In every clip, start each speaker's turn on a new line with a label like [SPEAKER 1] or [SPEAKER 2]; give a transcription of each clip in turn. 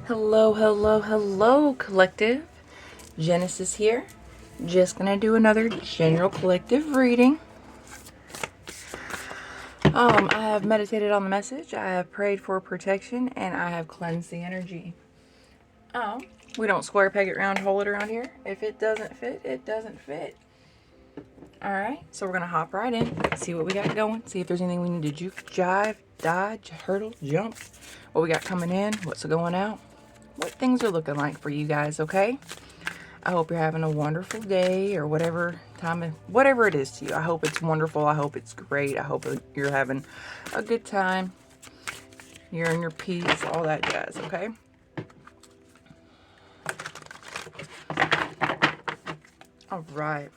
[SPEAKER 1] Hello, hello, hello, collective. Genesis here. Just gonna do another general collective reading. I have meditated on the message, I have prayed for protection, and I have cleansed the energy. We don't square peg it round hole it around here. If it doesn't fit, it doesn't fit. Alright, so we're gonna hop right in, see what we got going, see if there's anything we need to juke, jive, dodge, hurdle, jump, what we got coming in, what's going out, what things are looking like for you guys, okay? I hope you're having a wonderful day or whatever it is to you. I hope it's wonderful. I hope it's great. I hope you're having a good time. You're in your peace, all that jazz, okay? All right.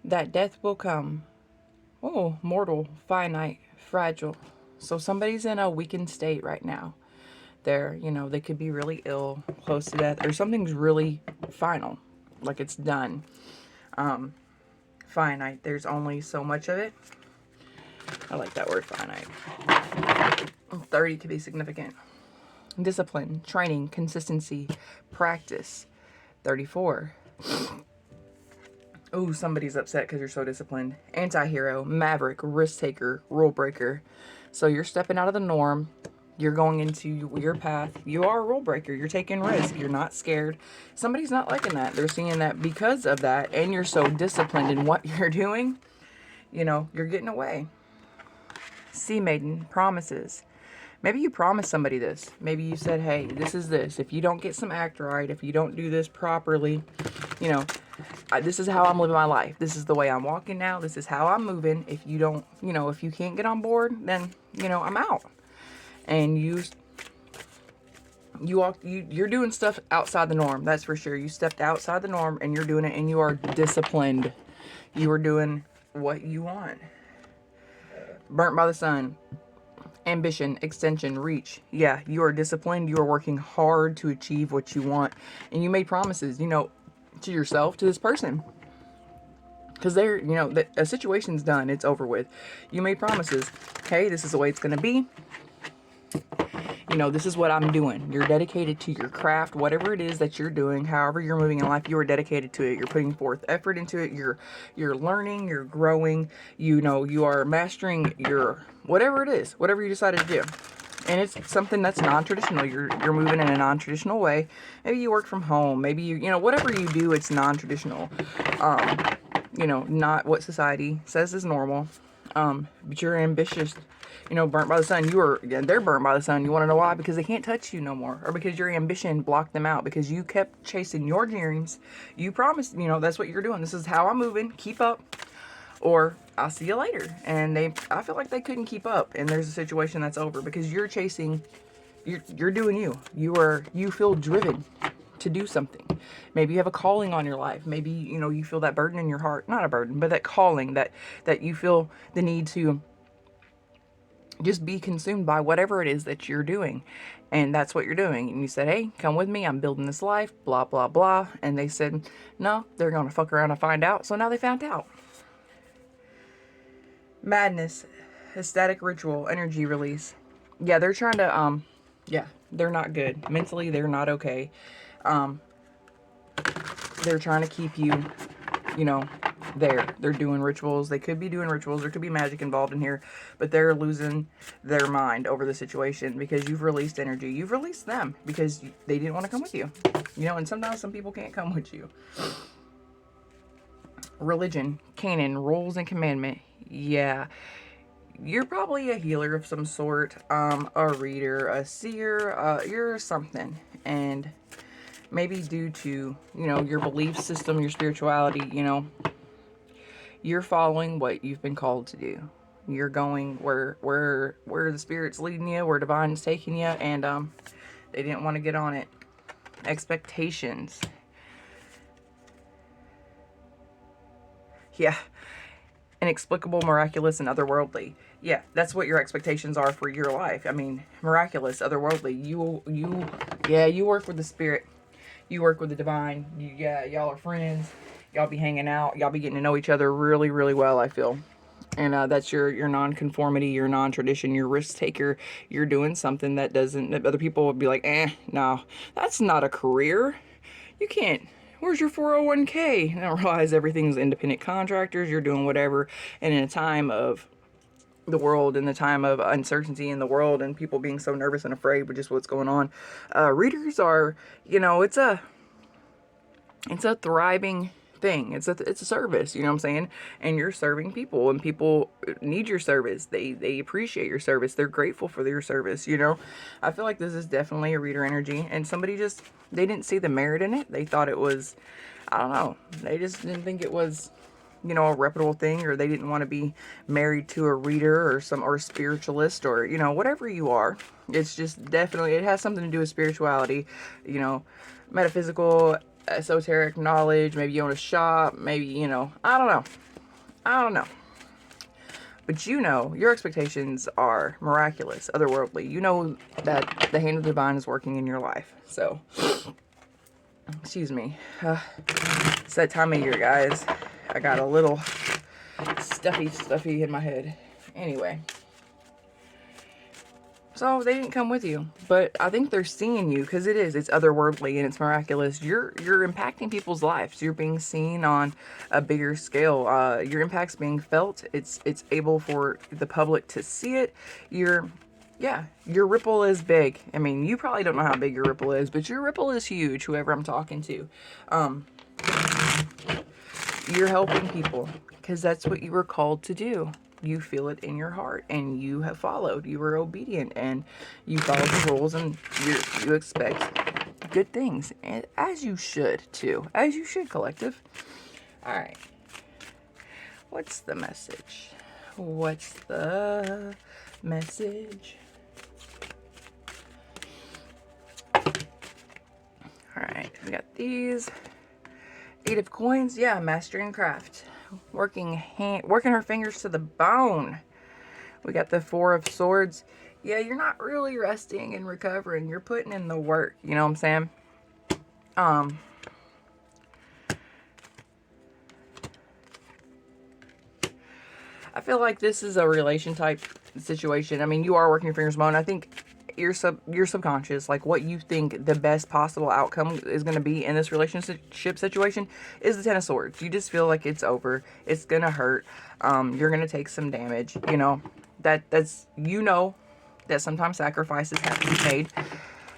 [SPEAKER 1] That death will come. Oh, mortal, finite, fragile. So somebody's in a weakened state right now. They could be really ill, close to death, or something's really final, like it's done. Finite, there's only so much of it. I like that word, finite. 30 could be significant. Discipline, training, consistency, practice. 34. Oh, somebody's upset because you're so disciplined. Anti-hero, maverick, risk taker, rule breaker. So you're stepping out of the norm. You're going into your path. You are a rule breaker. You're taking risk. You're not scared. Somebody's not liking that. They're seeing that because of that, and you're so disciplined in what you're doing, you're getting away. Sea maiden, promises. Maybe you promised somebody this. Maybe you said, hey, this is this. If you don't get some act right, if you don't do this properly, this is how I'm living my life. This is the way I'm walking now. This is how I'm moving. If you don't, if you can't get on board, then, I'm out. And you're doing stuff outside the norm. That's for sure. You stepped outside the norm and you're doing it, and you are disciplined. You are doing what you want. Burnt by the sun. Ambition, extension, reach. Yeah, you are disciplined. You are working hard to achieve what you want. And you made promises, to yourself, to this person. Because a situation's done. It's over with. You made promises. Hey, this is the way it's going to be. This is what I'm doing. You're dedicated to your craft, whatever it is that you're doing, however you're moving in life, you are dedicated to it. You're putting forth effort into it. You're learning, you're growing, you are mastering your, whatever it is, whatever you decided to do. And it's something that's non-traditional. You're moving in a non-traditional way. Maybe you work from home. Maybe whatever you do, it's non-traditional. Not what society says is normal. But you're ambitious, burnt by the sun. They're burnt by the sun. You want to know why? Because they can't touch you no more. Or because your ambition blocked them out. Because you kept chasing your dreams. You promised, that's what you're doing. This is how I'm moving. Keep up. Or I'll see you later. And I feel like they couldn't keep up. And there's a situation that's over. Because you're chasing, you're doing you. You feel driven to do something. Maybe you have a calling on your life. Maybe, you feel that burden in your heart. Not a burden, but that calling that you feel the need to just be consumed by whatever it is that you're doing. And that's what you're doing. And you said, hey, come with me. I'm building this life, blah, blah, blah. And they said, no, they're going to fuck around and find out. So now they found out. Madness, ecstatic ritual, energy release. Yeah, they're trying to, they're not good. Mentally, they're not okay. They're trying to keep you, there. They're doing rituals. They could be doing rituals. There could be magic involved in here, but they're losing their mind over the situation because you've released energy. You've released them because they didn't want to come with you. And sometimes some people can't come with you. Religion, canon, rules, and commandment. Yeah. You're probably a healer of some sort, a reader, a seer, you're something. And maybe due to, your belief system, your spirituality, you're following what you've been called to do. You're going where the Spirit's leading you, where Divine's taking you, and they didn't want to get on it. Expectations. Yeah. Inexplicable, miraculous, and otherworldly. Yeah, that's what your expectations are for your life. I mean, miraculous, otherworldly. You work with the Spirit. You work with the Divine. Y'all are friends. Y'all be hanging out. Y'all be getting to know each other really, really well, I feel. And that's your non-conformity, your non-tradition, your risk taker. You're doing something that doesn't, that other people would be like, no, that's not a career. You can't. Where's your 401k? And I realize everything's independent contractors. You're doing whatever. And in a time of the world, in the time of uncertainty in the world and people being so nervous and afraid with just what's going on, readers are, it's a thriving thing. It's a service, you know what I'm saying? And you're serving people, and people need your service. They appreciate your service. They're grateful for your service, you know? I feel like this is definitely a reader energy, and somebody just, they didn't see the merit in it. They thought it was, I don't know, they just didn't think it was, a reputable thing, or they didn't want to be married to a reader or a spiritualist, or, whatever you are. It's just definitely, it has something to do with spirituality, metaphysical, esoteric knowledge. Maybe you own a shop, maybe, I don't know. But your expectations are miraculous, otherworldly. You know that the hand of the divine is working in your life. So, excuse me. It's that time of year, guys. I got a little stuffy in my head. Anyway. So they didn't come with you, but I think they're seeing you, because it's otherworldly and it's miraculous. You're impacting people's lives. You're being seen on a bigger scale. Your impact's being felt. It's able for the public to see it. Your ripple is big. I mean, you probably don't know how big your ripple is, but your ripple is huge, whoever I'm talking to. You're helping people because that's what you were called to do. You feel it in your heart, and you have followed. You were obedient, and you followed the rules, and you expect good things, and as you should too. As you should, collective. All right. What's the message? What's the message? All right. We got these. 8 of coins. Yeah, mastering craft. Working her fingers to the bone. We got the 4 of swords. Yeah, you're not really resting and recovering. You're putting in the work. You know what I'm saying? I feel like this is a relation type situation. I mean, you are working your fingers to the bone. I think your subconscious, like what you think the best possible outcome is going to be in this relationship situation, is the 10 of swords. You just feel like it's over. It's going to hurt. You're going to take some damage. That's that sometimes sacrifices have to be made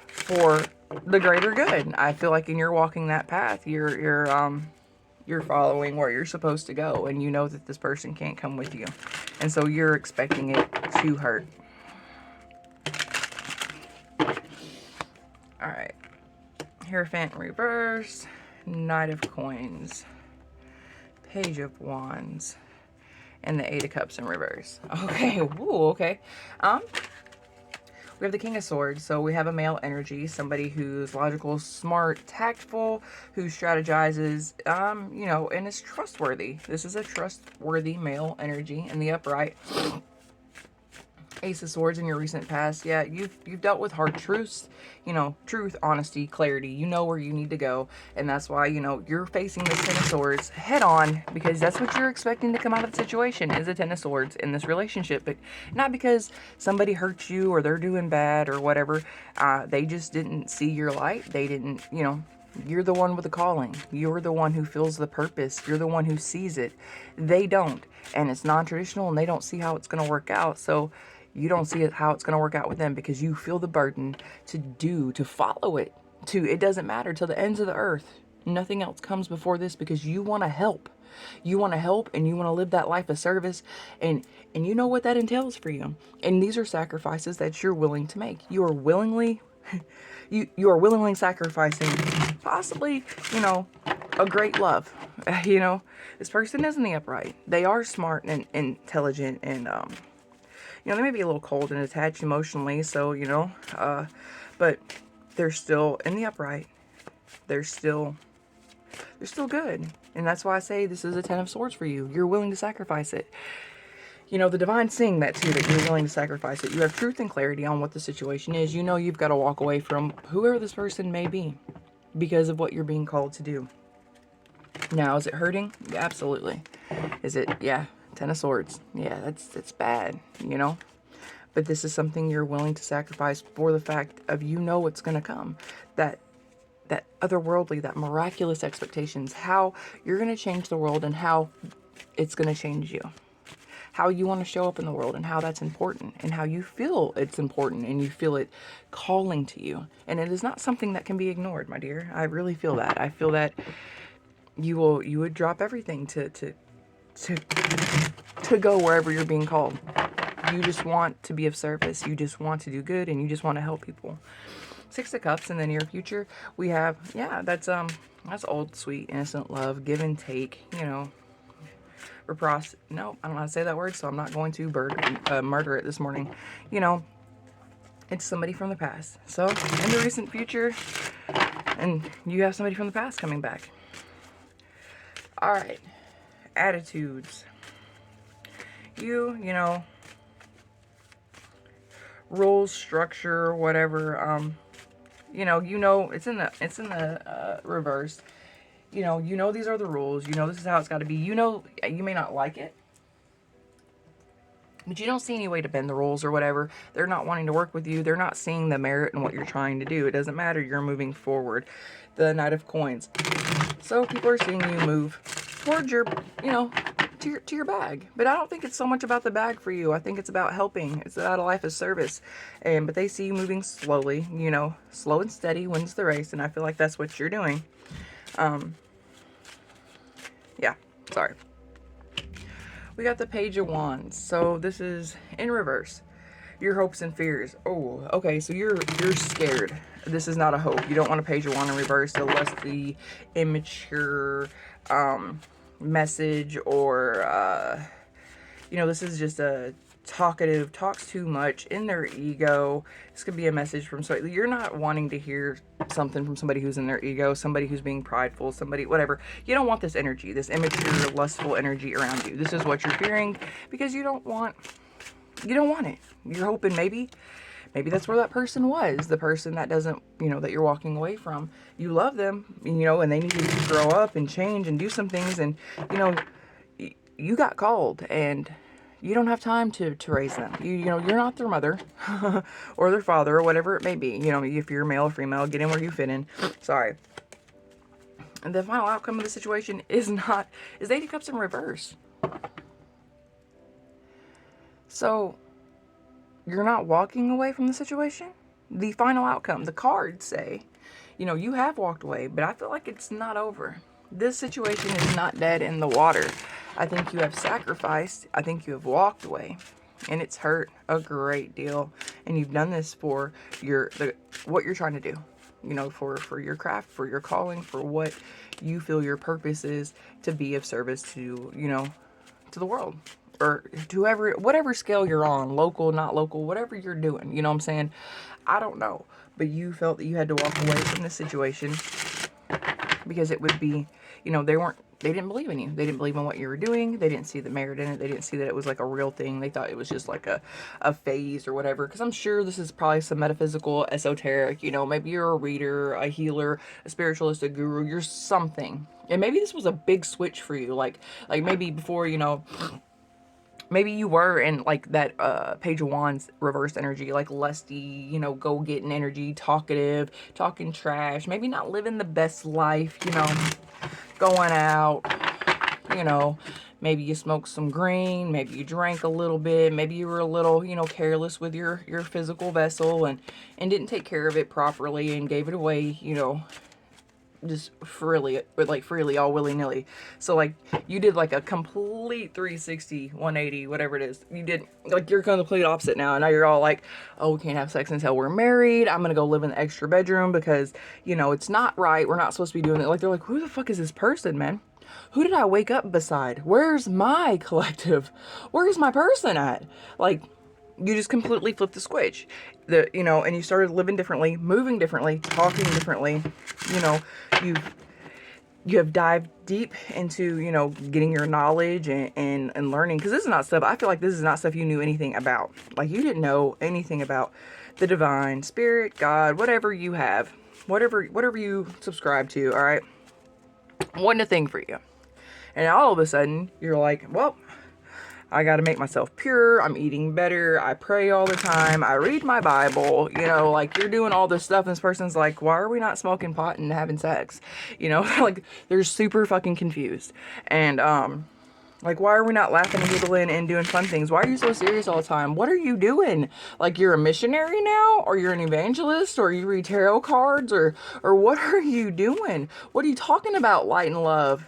[SPEAKER 1] for the greater good. I feel like in you're walking that path, you're following where you're supposed to go, and you know that this person can't come with you, and so you're expecting it to hurt. All right, Hierophant in reverse, Knight of Coins, Page of Wands, and the 8 of Cups in reverse. Okay, woo, okay. We have the King of Swords, so we have a male energy, somebody who's logical, smart, tactful, who strategizes, and is trustworthy. This is a trustworthy male energy in the upright. Ace of Swords in your recent past. Yeah, you've dealt with hard truths, truth, honesty, clarity. You know where you need to go, and that's why, you're facing the 10 of Swords head on, because that's what you're expecting to come out of the situation, is a 10 of Swords in this relationship. But not because somebody hurt you or they're doing bad or whatever. They just didn't see your light. They didn't, you're the one with the calling. You're the one who feels the purpose. You're the one who sees it. They don't, and it's non-traditional, and they don't see how it's going to work out. So you don't see how it's going to work out with them, because you feel the burden to follow it. It doesn't matter till the ends of the earth. Nothing else comes before this, because you want to help. You want to help, and you want to live that life of service, and you know what that entails for you. And these are sacrifices that you're willing to make. You are willingly sacrificing possibly, a great love. This person is in the upright. They are smart and intelligent, and they may be a little cold and attached emotionally, so, but they're still in the upright. They're still good. And that's why I say this is a 10 of Swords for you. You're willing to sacrifice it. The divine seeing that too, that you're willing to sacrifice it. You have truth and clarity on what the situation is. You've got to walk away from whoever this person may be because of what you're being called to do. Now, is it hurting? Yeah, absolutely. Is it? Yeah. Ten of Swords. Yeah, that's bad, you know? But this is something you're willing to sacrifice for the fact of what's going to come. That otherworldly, that miraculous expectations, how you're going to change the world and how it's going to change you. How you want to show up in the world and how that's important and how you feel it's important and you feel it calling to you. And it is not something that can be ignored, my dear. I really feel that. I feel that you would drop everything to go wherever you're being called. You just want to be of service. You just want to do good and you just want to help people. Six of Cups in the near future. We have, that's old, sweet, innocent love, give and take, you know. No, I don't know how to say that word, so I'm not going to murder it this morning. You know, it's somebody from the past. So, in the recent future, and you have somebody from the past coming back. Alright. Attitudes. You know, rules, structure, whatever, it's in the reverse. You know these are the rules. You know this is how it's got to be. You know you may not like it, but you don't see any way to bend the rules or whatever. They're not wanting to work with you. They're not seeing the merit in what you're trying to do. It doesn't matter. You're moving forward. The Knight of Coins. So people are seeing you move towards your, to your bag. But I don't think it's so much about the bag for you. I think it's about helping. It's about a life of service. But they see you moving slowly. Slow and steady wins the race. And I feel like that's what you're doing. Yeah, sorry. We got the Page of Wands. So this is in reverse. Your hopes and fears. Oh, okay, so you're scared. This is not a hope. You don't want a Page of Wands in reverse unless the immature message or this is just a talkative, talks too much in their ego. This could be a message from somebody. You're not wanting to hear something from somebody who's in their ego, somebody who's being prideful, somebody, whatever. You don't want this energy, this immature, lustful energy around you. This is what you're fearing because you don't want it. You're hoping maybe that's where that person was, the person that doesn't, that you're walking away from. You love them, and they need to grow up and change and do some things. And, you got called and you don't have time to raise them. You're not their mother or their father or whatever it may be. If you're male or female, get in where you fit in. Sorry. And the final outcome of the situation is Eight of Cups in reverse. So, you're not walking away from the situation? The final outcome, the cards say, you have walked away, but I feel like it's not over. This situation is not dead in the water. I think you have sacrificed. I think you have walked away. And it's hurt a great deal. And you've done this for what you're trying to do. For your craft, for your calling, for what you feel your purpose is to be of service to, to the world. Or to whatever scale you're on, local, not local, whatever you're doing. You know what I'm saying? I don't know. But you felt that you had to walk away from this situation because it would be, they didn't believe in you. They didn't believe in what you were doing. They didn't see the merit in it. They didn't see that it was like a real thing. They thought it was just like a phase or whatever. Because I'm sure this is probably some metaphysical, esoteric, maybe you're a reader, a healer, a spiritualist, a guru. You're something. And maybe this was a big switch for you. Like maybe before, maybe you were in like that Page of Wands reversed energy, like lusty, go getting energy, talkative, talking trash, maybe not living the best life, going out, maybe you smoked some green, maybe you drank a little bit, maybe you were a little, careless with your physical vessel and didn't take care of it properly and gave it away, just freely, all willy-nilly. So like you did like a complete 360, 180, whatever it is. You did like you're going to complete opposite now, and now you're all like, oh, we can't have sex until we're married. I'm gonna go live in the extra bedroom because it's not right. We're not supposed to be doing it. Like they're like, who the fuck is this person, man? Who did I wake up beside? Where's my collective? Where's my person at? Like you just completely flipped the switch. And you started living differently, moving differently, talking differently. You have dived deep into, getting your knowledge and learning. Because this is not stuff, I feel like this is not stuff you knew anything about. Like you didn't know anything about the divine, spirit, God, whatever you have, whatever you subscribe to, all right? Wasn't a thing for you. And all of a sudden, you're like, well, I got to make myself pure. I'm eating better. I pray all the time. I read my Bible. You know, like, you're doing all this stuff. And this person's like, why are we not smoking pot and having sex? You know, like, they're super fucking confused. And, like, why are we not laughing and giggling and doing fun things? Why are you so serious all the time? What are you doing? Like, you're a missionary now? Or you're an evangelist? Or you read tarot cards? Or what are you doing? What are you talking about, light and love?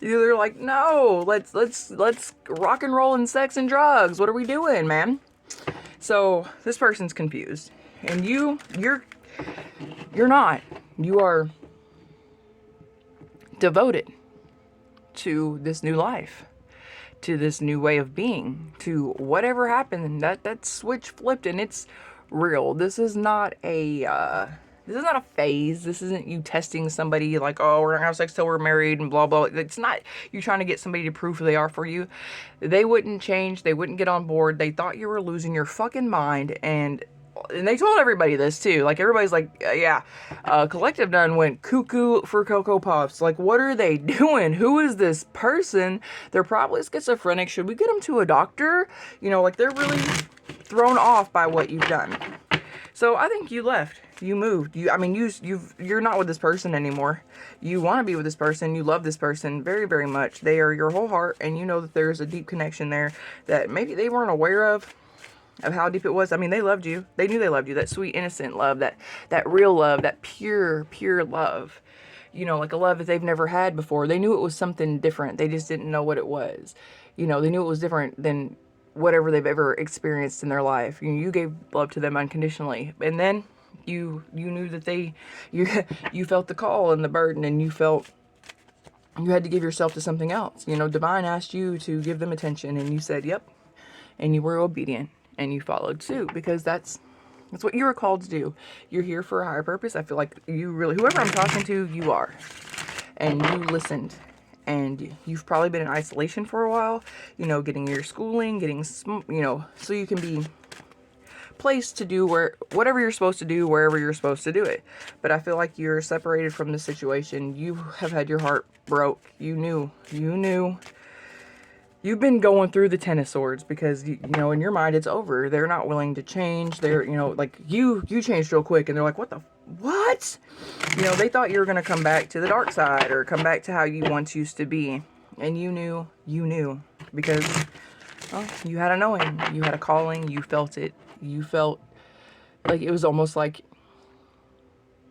[SPEAKER 1] They're like, no, let's rock and roll and sex and drugs. What are we doing, man? So this person's confused. And you're not. You are devoted to this new life, to this new way of being, to whatever happened. That switch flipped, and it's real. This is not a phase. This isn't you testing somebody like, oh, we're gonna have sex till we're married and blah blah. It's not you trying to get somebody to prove who they are for you. They wouldn't change. They wouldn't get on board. They thought you were losing your fucking mind, and they told everybody this too. Like, everybody's like, yeah, Collective done went cuckoo for Cocoa Puffs. Like, what are they doing? Who is this person? They're probably schizophrenic. Should we get them to a doctor? You know, like, they're really thrown off by what you've done. So I think you left. You moved. You're not with this person anymore. You want to be with this person. You love this person very, very much. They are your whole heart, and you know that there's a deep connection there that maybe they weren't aware of how deep it was. I mean, they loved you. They knew they loved you. That sweet, innocent love, that real love, that pure, pure love. You know, like a love that they've never had before. They knew it was something different. They just didn't know what it was. You know, they knew it was different than whatever they've ever experienced in their life. You gave love to them unconditionally. And then you knew that you felt the call and the burden, and you felt you had to give yourself to something else. You know, divine asked you to give them attention, and you said, yep. And you were obedient. And you followed suit, because that's what you were called to do. You're here for a higher purpose. I feel like you really, whoever I'm talking to, you are. And you listened. And you've probably been in isolation for a while, you know, getting your schooling, getting, you know, so you can be placed to do whatever you're supposed to do, wherever you're supposed to do it. But I feel like you're separated from the situation. You have had your heart broke. You knew. You've been going through the 10 of swords, because, you know, in your mind, it's over. They're not willing to change. They're, you know, like, you changed real quick, and they're like, what? You know, they thought you were going to come back to the dark side, or come back to how you once used to be. And you knew, because, well, you had a knowing. You had a calling. You felt it. You felt like it was almost like,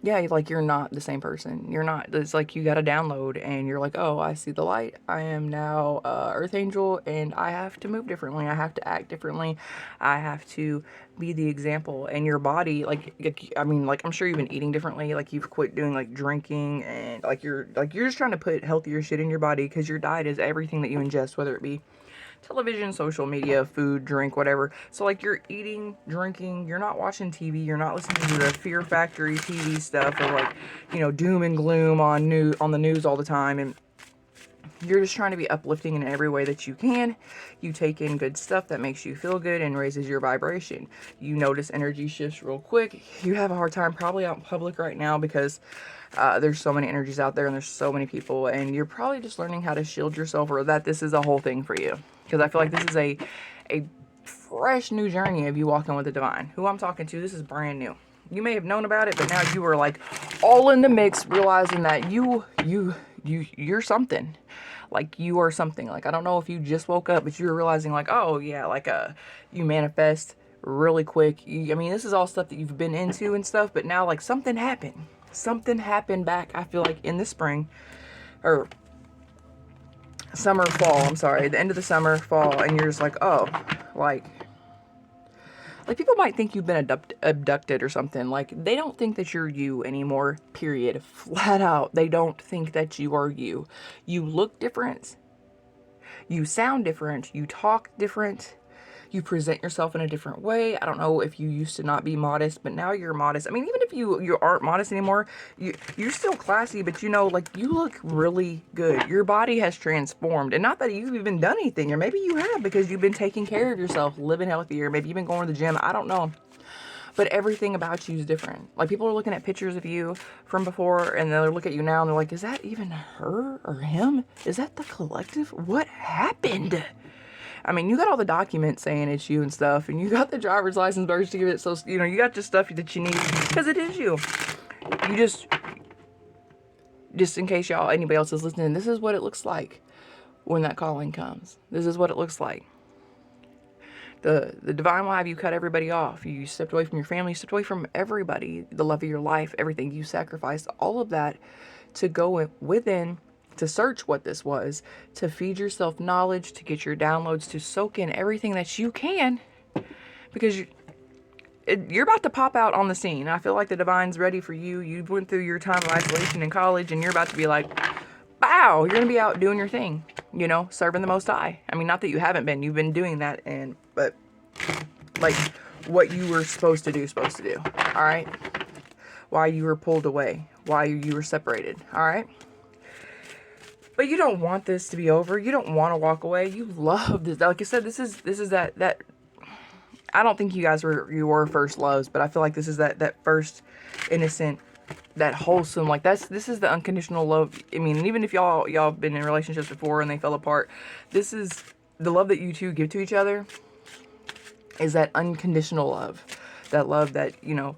[SPEAKER 1] yeah, like, you're not the same person. You're not. It's like you got a download, and you're like, oh, I see the light. I am now Earth Angel, and I have to move differently. I have to act differently. I have to be the example. And your body, I'm sure you've been eating differently. Like, you've quit doing, like, drinking, and you're just trying to put healthier shit in your body, because your diet is everything that you ingest, whether it be television, social media, food, drink, whatever. So, like, you're eating, drinking, you're not watching TV, you're not listening to the Fear Factory TV stuff, or, like, you know, doom and gloom on the news all the time, and you're just trying to be uplifting in every way that you can. You take in good stuff that makes you feel good and raises your vibration. You notice energy shifts real quick. You have a hard time probably out in public right now, because there's so many energies out there, and there's so many people, and you're probably just learning how to shield yourself, or that this is a whole thing for you. Because I feel like this is a fresh new journey of you walking with the divine. Who I'm talking to, this is brand new. You may have known about it, but now you are, like, all in the mix, realizing that you're something. Like, you are something. Like, I don't know if you just woke up, but you're realizing, like, oh yeah, like, you manifest really quick. This is all stuff that you've been into and stuff, but now, like, something happened. Something happened back, I feel like, in the spring, or the end of the summer, fall, and you're just like, oh, like people might think you've been abducted or something. Like, they don't think that you're you anymore, period. Flat out, they don't think that you are you. You look different. You sound different. You talk different. You present yourself in a different way. I don't know if you used to not be modest, but now you're modest. I mean, even if you aren't modest anymore, you're still classy, but, you know, like, you look really good. Your body has transformed. And not that you've even done anything, or maybe you have, because you've been taking care of yourself, living healthier. Maybe you've been going to the gym. I don't know. but everything about you is different. Like, people are looking at pictures of you from before, and they'll look at you now, and they're like, is that even her or him? Is that the collective? What happened? I mean, you got all the documents saying it's you and stuff, and you got the driver's license, birth certificate, so, you know, you got just stuff that you need, because it is you. You just in case y'all, anybody else is listening, this is what it looks like when that calling comes. This is what it looks like. The divine will have you cut everybody off. You stepped away from your family, you stepped away from everybody, the love of your life, everything. You sacrificed all of that to go within, to search what this was, to feed yourself knowledge, to get your downloads, to soak in everything that you can, because you're about to pop out on the scene. I feel like the divine's ready for you. You went through your time of isolation in college, and you're about to be like, wow, you're going to be out doing your thing, you know, serving the Most High. I mean, not that you haven't been. You've been doing that, but like what you were supposed to do, all right? Why you were pulled away, why you were separated, all right? But you don't want this to be over. You don't want to walk away. You love this. Like I said, this is that I don't think you guys were first loves, but I feel like this is that first innocent, that wholesome, like this is the unconditional love. I mean, even if y'all been in relationships before and they fell apart, this is the love that you two give to each other, is that unconditional love. That love that, you know,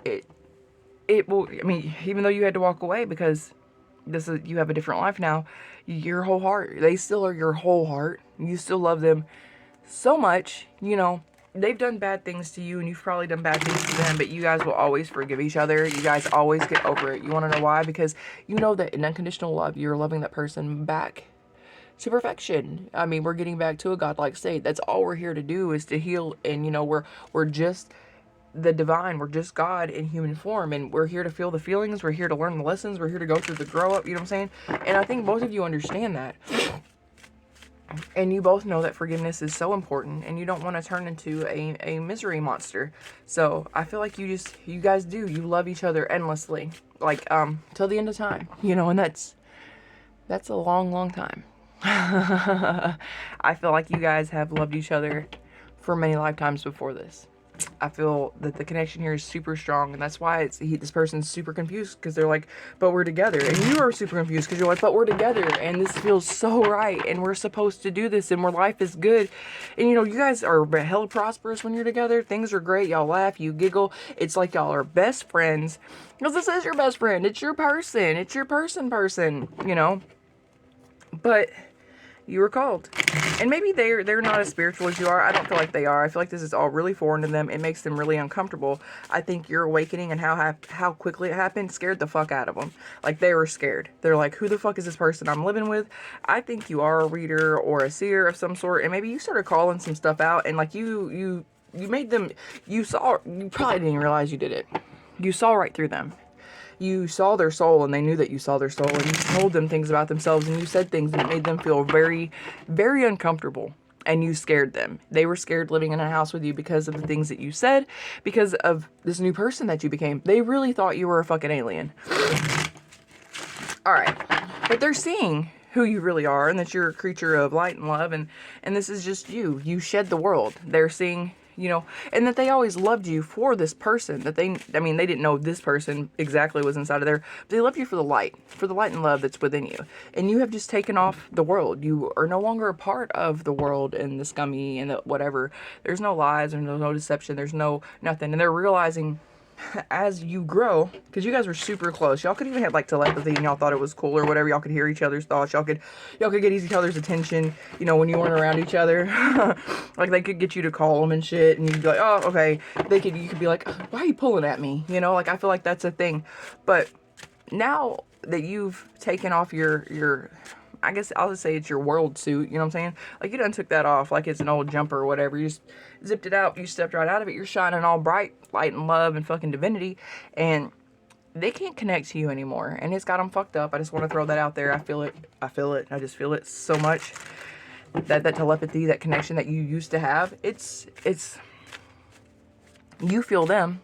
[SPEAKER 1] it will, I mean, even though you had to walk away because you have a different life now, your whole heart, they still are your whole heart. You still love them so much, you know. They've done bad things to you, and you've probably done bad things to them, but you guys will always forgive each other. You guys always get over it. You want to know why? Because you know that in unconditional love, you're loving that person back to perfection. I mean, we're getting back to a godlike state. That's all we're here to do, is to heal. And, you know, we're just the divine. We're just God in human form, and we're here to feel the feelings. We're here to learn the lessons. We're here to go through the grow up. You know what I'm saying? And I think both of you understand that. And you both know that forgiveness is so important, and you don't want to turn into a misery monster. So I feel like you guys do. You love each other endlessly, like till the end of time, you know, and that's a long, long time. I feel like you guys have loved each other for many lifetimes before this. I feel that the connection here is super strong, and that's why this person's super confused, because they're like, but we're together. And you are super confused because you're like, but we're together, and this feels so right, and we're supposed to do this, and life is good. And, you know, you guys are hella prosperous when you're together. Things are great. Y'all laugh, you giggle. It's like y'all are best friends, because this is your best friend. It's your person. It's your person, you know. But you were called. And maybe they're not as spiritual as you are. I don't feel like they are. I feel like this is all really foreign to them. It makes them really uncomfortable. I think your awakening and how quickly it happened scared the fuck out of them. Like, they were scared. They're like, who the fuck is this person I'm living with? I think you are a reader or a seer of some sort, and maybe you started calling some stuff out, and like you made them, you probably didn't realize you did it. You saw right through them. You saw their soul, and they knew that you saw their soul, and you told them things about themselves, and you said things, and it made them feel very, very uncomfortable, and you scared them. They were scared living in a house with you because of the things that you said, because of this new person that you became. They really thought you were a fucking alien. Alright, but they're seeing who you really are, and that you're a creature of light and love, and this is just you. You shed the world. They're seeing, you know, and that they always loved you for this person, that they didn't know this person exactly was inside of there, but they loved you for the light and love that's within you. And you have just taken off the world. You are no longer a part of the world and the scummy and the whatever. There's no lies, there's no deception, there's no nothing. And they're realizing as you grow, because you guys were super close. Y'all could even have like telepathy, and y'all thought it was cool or whatever. Y'all could hear each other's thoughts. Y'all could get each other's attention, you know, when you weren't around each other. Like, they could get you to call them and shit, and you'd be like, oh, okay. You could be like, why are you pulling at me? You know, like, I feel like that's a thing. But now that you've taken off your I guess I'll just say it's your world suit, you know what I'm saying? Like, you done took that off like it's an old jumper or whatever. You just zipped it out, you stepped right out of it, you're shining all bright, light and love and fucking divinity, and they can't connect to you anymore, and it's got them fucked up. I just want to throw that out there. I feel it, I just feel it so much, that telepathy, that connection that you used to have, it's you feel them.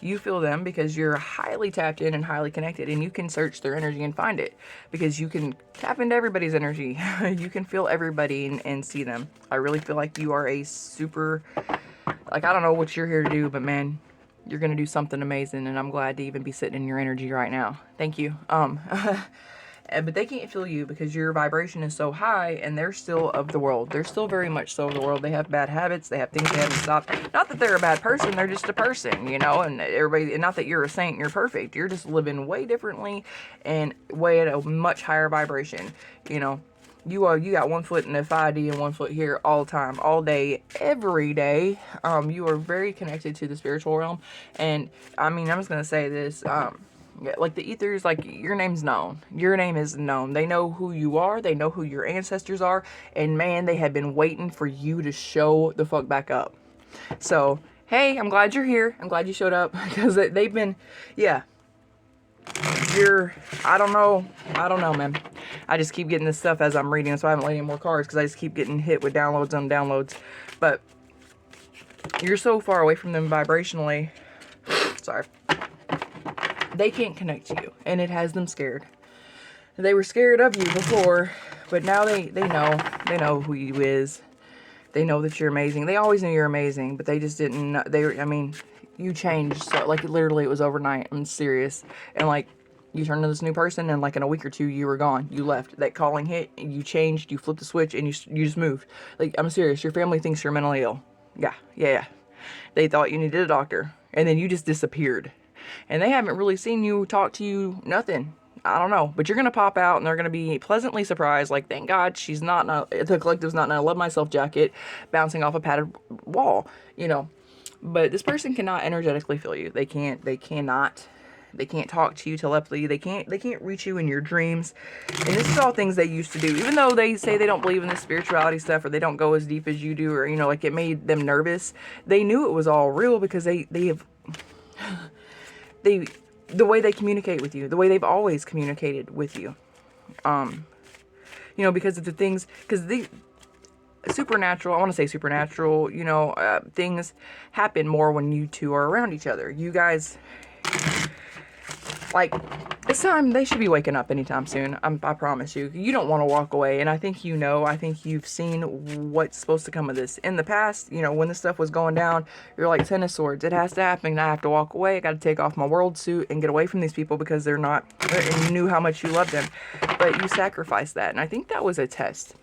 [SPEAKER 1] You feel them because you're highly tapped in and highly connected, and you can search their energy and find it, because you can tap into everybody's energy. You can feel everybody and see them. I really feel like you are a super Like, I don't know what you're here to do, but man, you're going to do something amazing, and I'm glad to even be sitting in your energy right now. Thank you. But they can't feel you because your vibration is so high, and they're still of the world. They're still very much so of the world. They have bad habits. They have things they haven't stopped. Not that they're a bad person. They're just a person, you know, and everybody, and not that you're a saint, you're perfect. You're just living way differently and way at a much higher vibration, you know. You got 1 foot in the 5D and 1 foot here all the time, all day, every day. You are very connected to the spiritual realm. And I mean, I'm just going to say this, yeah, like the ethers, like your name's known. Your name is known. They know who you are. They know who your ancestors are. And man, they have been waiting for you to show the fuck back up. So, hey, I'm glad you're here. I'm glad you showed up because they've been, yeah. I don't know, man. I just keep getting this stuff as I'm reading, so I haven't laid any more cards because I just keep getting hit with downloads on downloads. But you're so far away from them vibrationally. Sorry. They can't connect to you, and it has them scared. They were scared of you before, but now they know who you is. They know that you're amazing. They always knew you're amazing, but they just didn't know. I mean, you changed, so like literally it was overnight. I'm serious. And like you turned into this new person, and like in a week or two you were gone. You left. That calling hit, you changed, you flipped the switch, and you just moved. Like, I'm serious. Your family thinks you're mentally ill. Yeah. They thought you needed a doctor, and then you just disappeared. And they haven't really seen you, talk to you, nothing. I don't know, but you're going to pop out and they're going to be pleasantly surprised. Like, thank God she's not, the collective's not in a love myself jacket bouncing off a padded wall, you know. But this person cannot energetically feel you. They can't talk to you telepathically. They can't reach you in your dreams. And this is all things they used to do. Even though they say they don't believe in this spirituality stuff, or they don't go as deep as you do, or, you know, like it made them nervous. They knew it was all real because the way they communicate with you, the way they've always communicated with you, you know, because of the things, because the supernatural, I want to say supernatural, you know, things happen more when you two are around each other. You guys, like, it's time, they should be waking up anytime soon. I promise you. You don't want to walk away, and I think you know, I think you've seen what's supposed to come of this. In the past, you know, when this stuff was going down, you're like 10 of swords. It has to happen. I have to walk away. I got to take off my world suit and get away from these people because they're not, and you knew how much you loved them. But you sacrificed that, and I think that was a test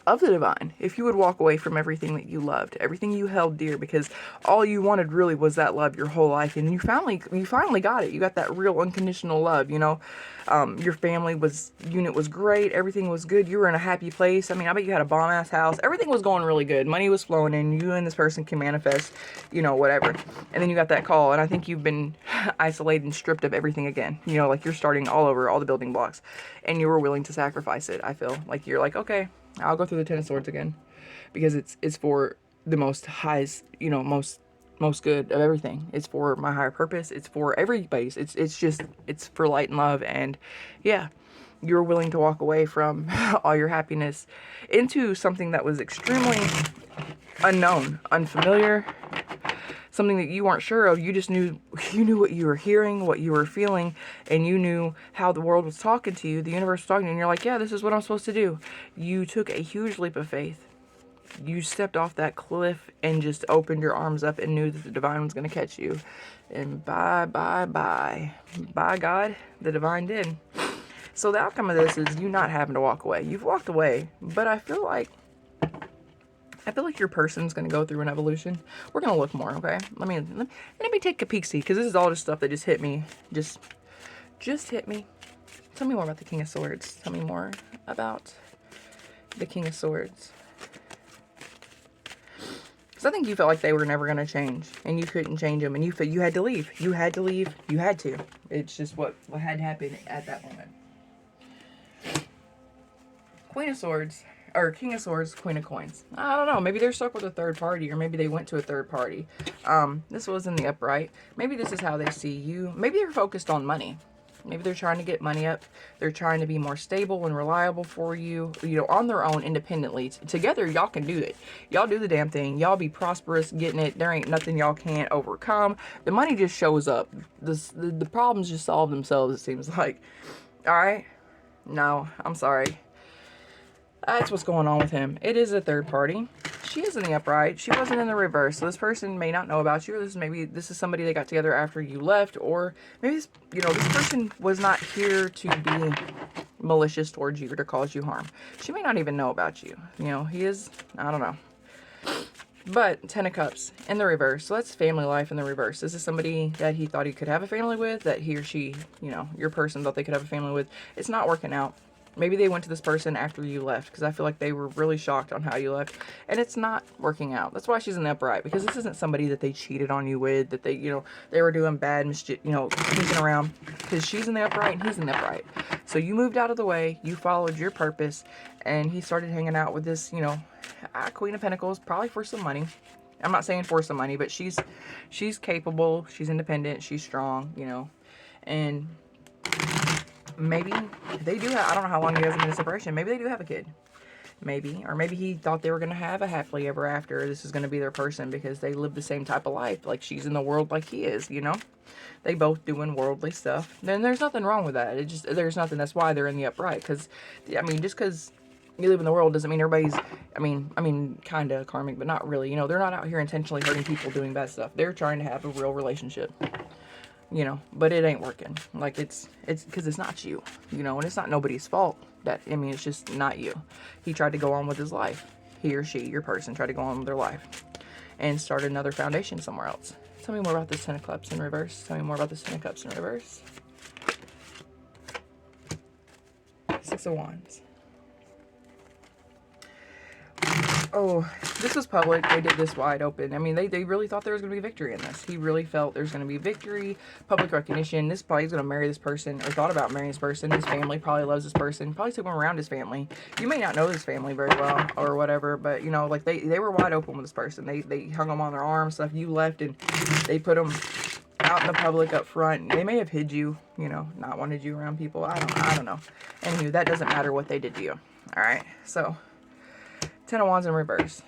[SPEAKER 1] of the divine. If you would walk away from everything that you loved, everything you held dear, because all you wanted really was that love your whole life, and you finally got it. You got that real unconditional love, you know. Your family unit was great, everything was good, you were in a happy place. I mean, I bet you had a bomb ass house, everything was going really good, money was flowing in, you and this person can manifest, you know, whatever. And then you got that call, and I think you've been isolated and stripped of everything again, you know, like you're starting all over, all the building blocks, and you were willing to sacrifice it. I feel like you're like, okay, I'll go through the 10 of swords again, because it's for the most highest, you know, most good of everything. It's for my higher purpose. It's for everybody's. It's for light and love. And yeah, you're willing to walk away from all your happiness into something that was extremely unknown, unfamiliar, something that you weren't sure of. You just knew, you knew what you were hearing, what you were feeling, and you knew how the world was talking to you, the universe was talking to you, and you're like, yeah, this is what I'm supposed to do. You took a huge leap of faith. You stepped off that cliff and just opened your arms up and knew that the divine was going to catch you. And bye, God, the divine did. So the outcome of this is you not having to walk away. You've walked away, but I feel like your person's going to go through an evolution. We're going to look more, okay? Let me take a peek-see, because this is all just stuff that just hit me. Just hit me. Tell me more about the King of Swords. Tell me more about the King of Swords. Because I think you felt like they were never going to change, and you couldn't change them, and you had to leave. You had to leave. You had to. It's just what had happened at that moment. Queen of Swords. Or King of Swords, Queen of Coins. I don't know. Maybe they're stuck with a third party, or maybe they went to a third party. This was in the upright. Maybe this is how they see you. Maybe they're focused on money. Maybe they're trying to get money up. They're trying to be more stable and reliable for you, you know, on their own, independently. Together, y'all can do it. Y'all do the damn thing. Y'all be prosperous, getting it. There ain't nothing y'all can't overcome. The money just shows up. The problems just solve themselves, it seems like. All right? No, I'm sorry. That's what's going on with him. It is a third party. she is in the upright. She wasn't in the reverse. So this person may not know about you, or this is somebody that got together after you left, or maybe this, this person was not here to be malicious towards you or to cause you harm. She may not even know about you. He is, I don't know. But 10 of Cups in the reverse. So that's family life in the reverse. This is somebody that he thought he could have a family with, that he or she, your person thought they could have a family with. It's not working out. Maybe they went to this person after you left, because I feel like they were really shocked on how you left, and it's not working out. That's why she's in the upright, because this isn't somebody that they cheated on you with, that they, they were doing bad mischief, sneaking around, because she's in the upright and he's in the upright. So you moved out of the way, you followed your purpose, and he started hanging out with this, Queen of Pentacles, probably for some money. I'm not saying for some money, but she's capable, she's independent, she's strong, and maybe they do have, I don't know how long you guys have been in a separation. Maybe they do have a kid. Maybe. Or maybe he thought they were going to have a happily ever after. This is going to be their person because they live the same type of life. Like she's in the world like he is, They both doing worldly stuff. Then there's nothing wrong with that. There's nothing. That's why they're in the upright. Because, just because you live in the world doesn't mean everybody's, kind of karmic, but not really. They're not out here intentionally hurting people doing bad stuff. They're trying to have a real relationship. But it ain't working. Like it's because it's not you, and it's not nobody's fault. It's just not you. He tried to go on with his life. He or she, your person, tried to go on with their life and start another foundation somewhere else. Tell me more about this 10 of Cups in reverse. Tell me more about this 10 of Cups in reverse. 6 of Wands. Oh, this was public. They did this wide open. They really thought there was going to be victory in this. He really felt there's going to be victory, public recognition. This probably is going to marry this person, or thought about marrying this person. His family probably loves this person. Probably took him around his family. You may not know this family very well or whatever, but, like they were wide open with this person. They hung them on their arms, stuff. You left, and they put them out in the public up front. They may have hid you, not wanted you around people. I don't know. Anywho, that doesn't matter what they did to you. All right, so 10 of Wands in reverse.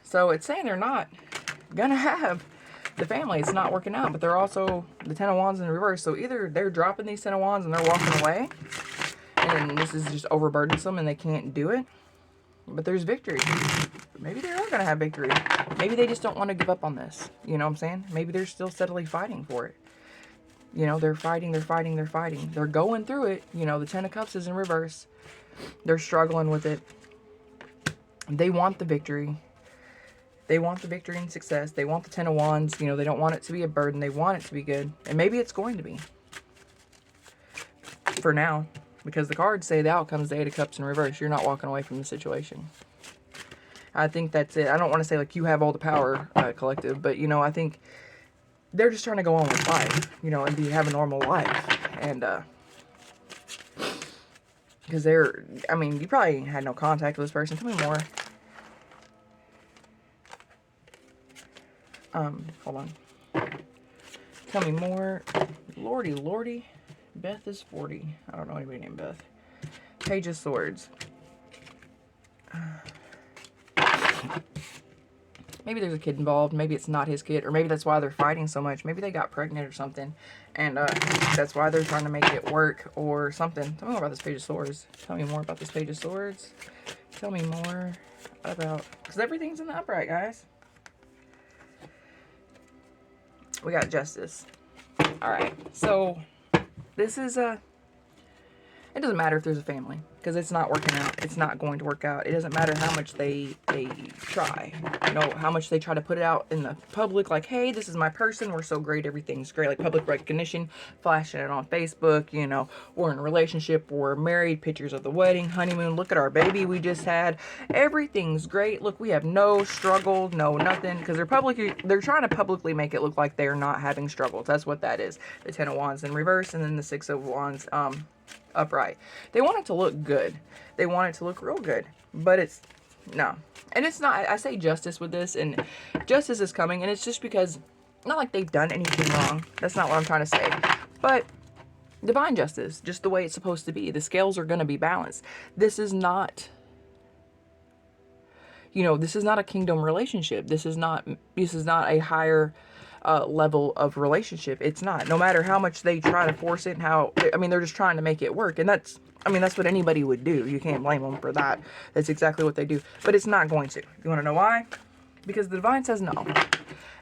[SPEAKER 1] So it's saying they're not gonna have the family. It's not working out, but they're also the 10 of Wands in reverse. So either they're dropping these 10 of Wands and they're walking away, and this is just overburdensome and they can't do it. But there's victory. Maybe they are gonna have victory. Maybe they just don't want to give up on this. You know what I'm saying? Maybe they're still steadily fighting for it. They're fighting, they're fighting, they're fighting. They're going through it. The 10 of Cups is in reverse. They're struggling with it. They want the victory. They want the victory and success. They want the 10 of Wands. They don't want it to be a burden. They want it to be good. And maybe it's going to be. For now. Because the cards say the outcome's the 8 of Cups in reverse. You're not walking away from the situation. I think that's it. I don't want to say like you have all the power, collective. But, I think they're just trying to go on with life. And have a normal life. And, because they're, you probably had no contact with this person. Tell me more. Hold on. Tell me more. Lordy. Beth is 40. I don't know anybody named Beth. Page of Swords. Maybe there's a kid involved. Maybe it's not his kid. Or maybe that's why they're fighting so much. Maybe they got pregnant or something. And that's why they're trying to make it work or something. Tell me more about this Page of Swords. Tell me more about this Page of Swords. Tell me more about... Because everything's in the upright, guys. We got Justice. Alright. So, this is a... It doesn't matter if there's a family, because it's not working out. It's not going to work out. It doesn't matter how much they try. How much they try to put it out in the public, like, hey, this is my person, we're so great, everything's great, like public recognition, flashing it on Facebook, we're in a relationship, we're married, pictures of the wedding, honeymoon, look at our baby we just had, everything's great, look, we have no struggle, no nothing, because they're trying to publicly make it look like they're not having struggles. That's what that is. The 10 of Wands in reverse, and then the 6 of Wands, upright. They want it to look good. They want it to look real good. But it's no. And it's not. I say justice with this, and justice is coming, and it's just because, not like they've done anything wrong. That's not what I'm trying to say. But divine justice, just the way it's supposed to be. The scales are going to be balanced. This is not, this is not a kingdom relationship. This is not a higher level of relationship. It's not. No matter how much they try to force it and how, I mean, they're just trying to make it work. And that's, I mean, that's what anybody would do. You can't blame them for that. That's exactly what they do. But it's not going to. You want to know why? Because the divine says no.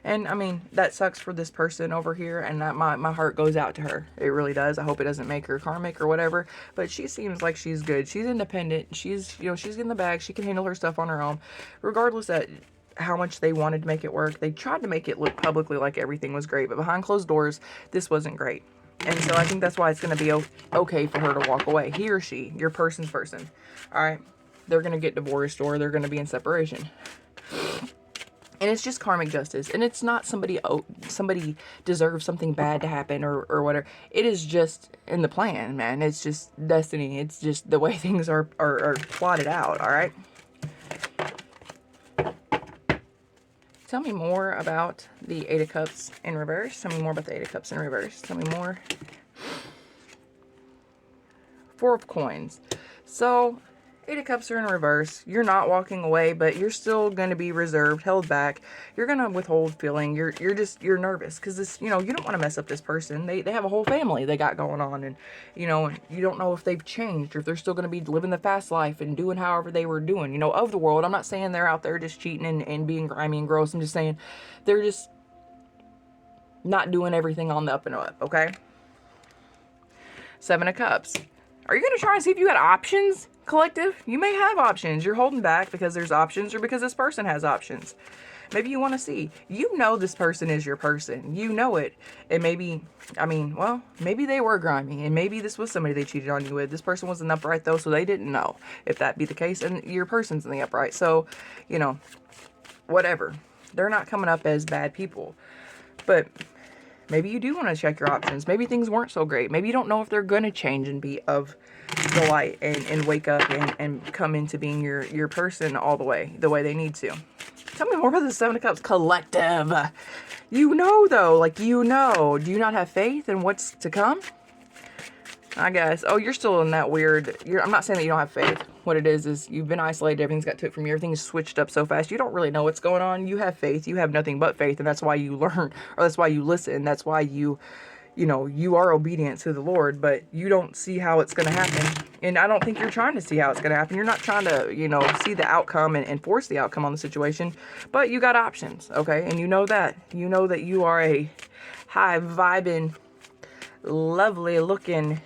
[SPEAKER 1] And I mean, that sucks for this person over here, and that my heart goes out to her. It really does. I hope it doesn't make her karmic or whatever, but she seems like she's good. She's independent. She's, you know, she's getting the bag. She can handle her stuff on her own, regardless of how much they wanted to make it work. They tried to make it look publicly like everything was great, but behind closed doors, this wasn't great. And so I think that's why it's going to be okay for her to walk away. He or she, your person's person. All right. They're going to get divorced, or they're going to be in separation. And it's just karmic justice. And it's not somebody deserves something bad to happen or whatever. It is just in the plan, man. It's just destiny. It's just the way things are plotted out, all right? Tell me more about the Eight of Cups in reverse. Tell me more about the Eight of Cups in reverse. Tell me more. Four of Coins. So, Eight of Cups are in reverse. You're not walking away, but you're still going to be reserved, held back. You're going to withhold feeling. You're nervous because this, you know, you don't want to mess up this person. They have a whole family they got going on, and you know, you don't know if they've changed or if they're still going to be living the fast life and doing however they were doing, you know, of the world. I'm not saying they're out there just cheating and being grimy and gross. I'm just saying they're just not doing everything on the up and up, okay? Seven of Cups. Are you going to try and see if you got options? Collective, you may have options. You're holding back because there's options, or because this person has options. Maybe you want to see. You know this person is your person. You know it. And maybe, I mean, well, maybe they were grimy. And maybe this was somebody they cheated on you with. This person was in the upright, though, so they didn't know if that be the case. And your person's in the upright. So, you know, whatever. They're not coming up as bad people. But maybe you do want to check your options. Maybe things weren't so great. Maybe you don't know if they're going to change and be of the light and wake up and come into being your person all the way they need to. Tell me more about the Seven of Cups collective. You know, though, like, you know. Do you not have faith in what's to come? I guess. Oh, you're still in that weird... I'm not saying that you don't have faith. What it is you've been isolated. Everything's got took from you. Everything's switched up so fast. You don't really know what's going on. You have faith. You have nothing but faith. And that's why you learn. Or that's why you listen. That's why you know, you are obedient to the Lord. But you don't see how it's going to happen. And I don't think you're trying to see how it's going to happen. You're not trying to, you know, see the outcome and force the outcome on the situation. But you got options, okay? And you know that. You know that you are a high-vibing, lovely-looking,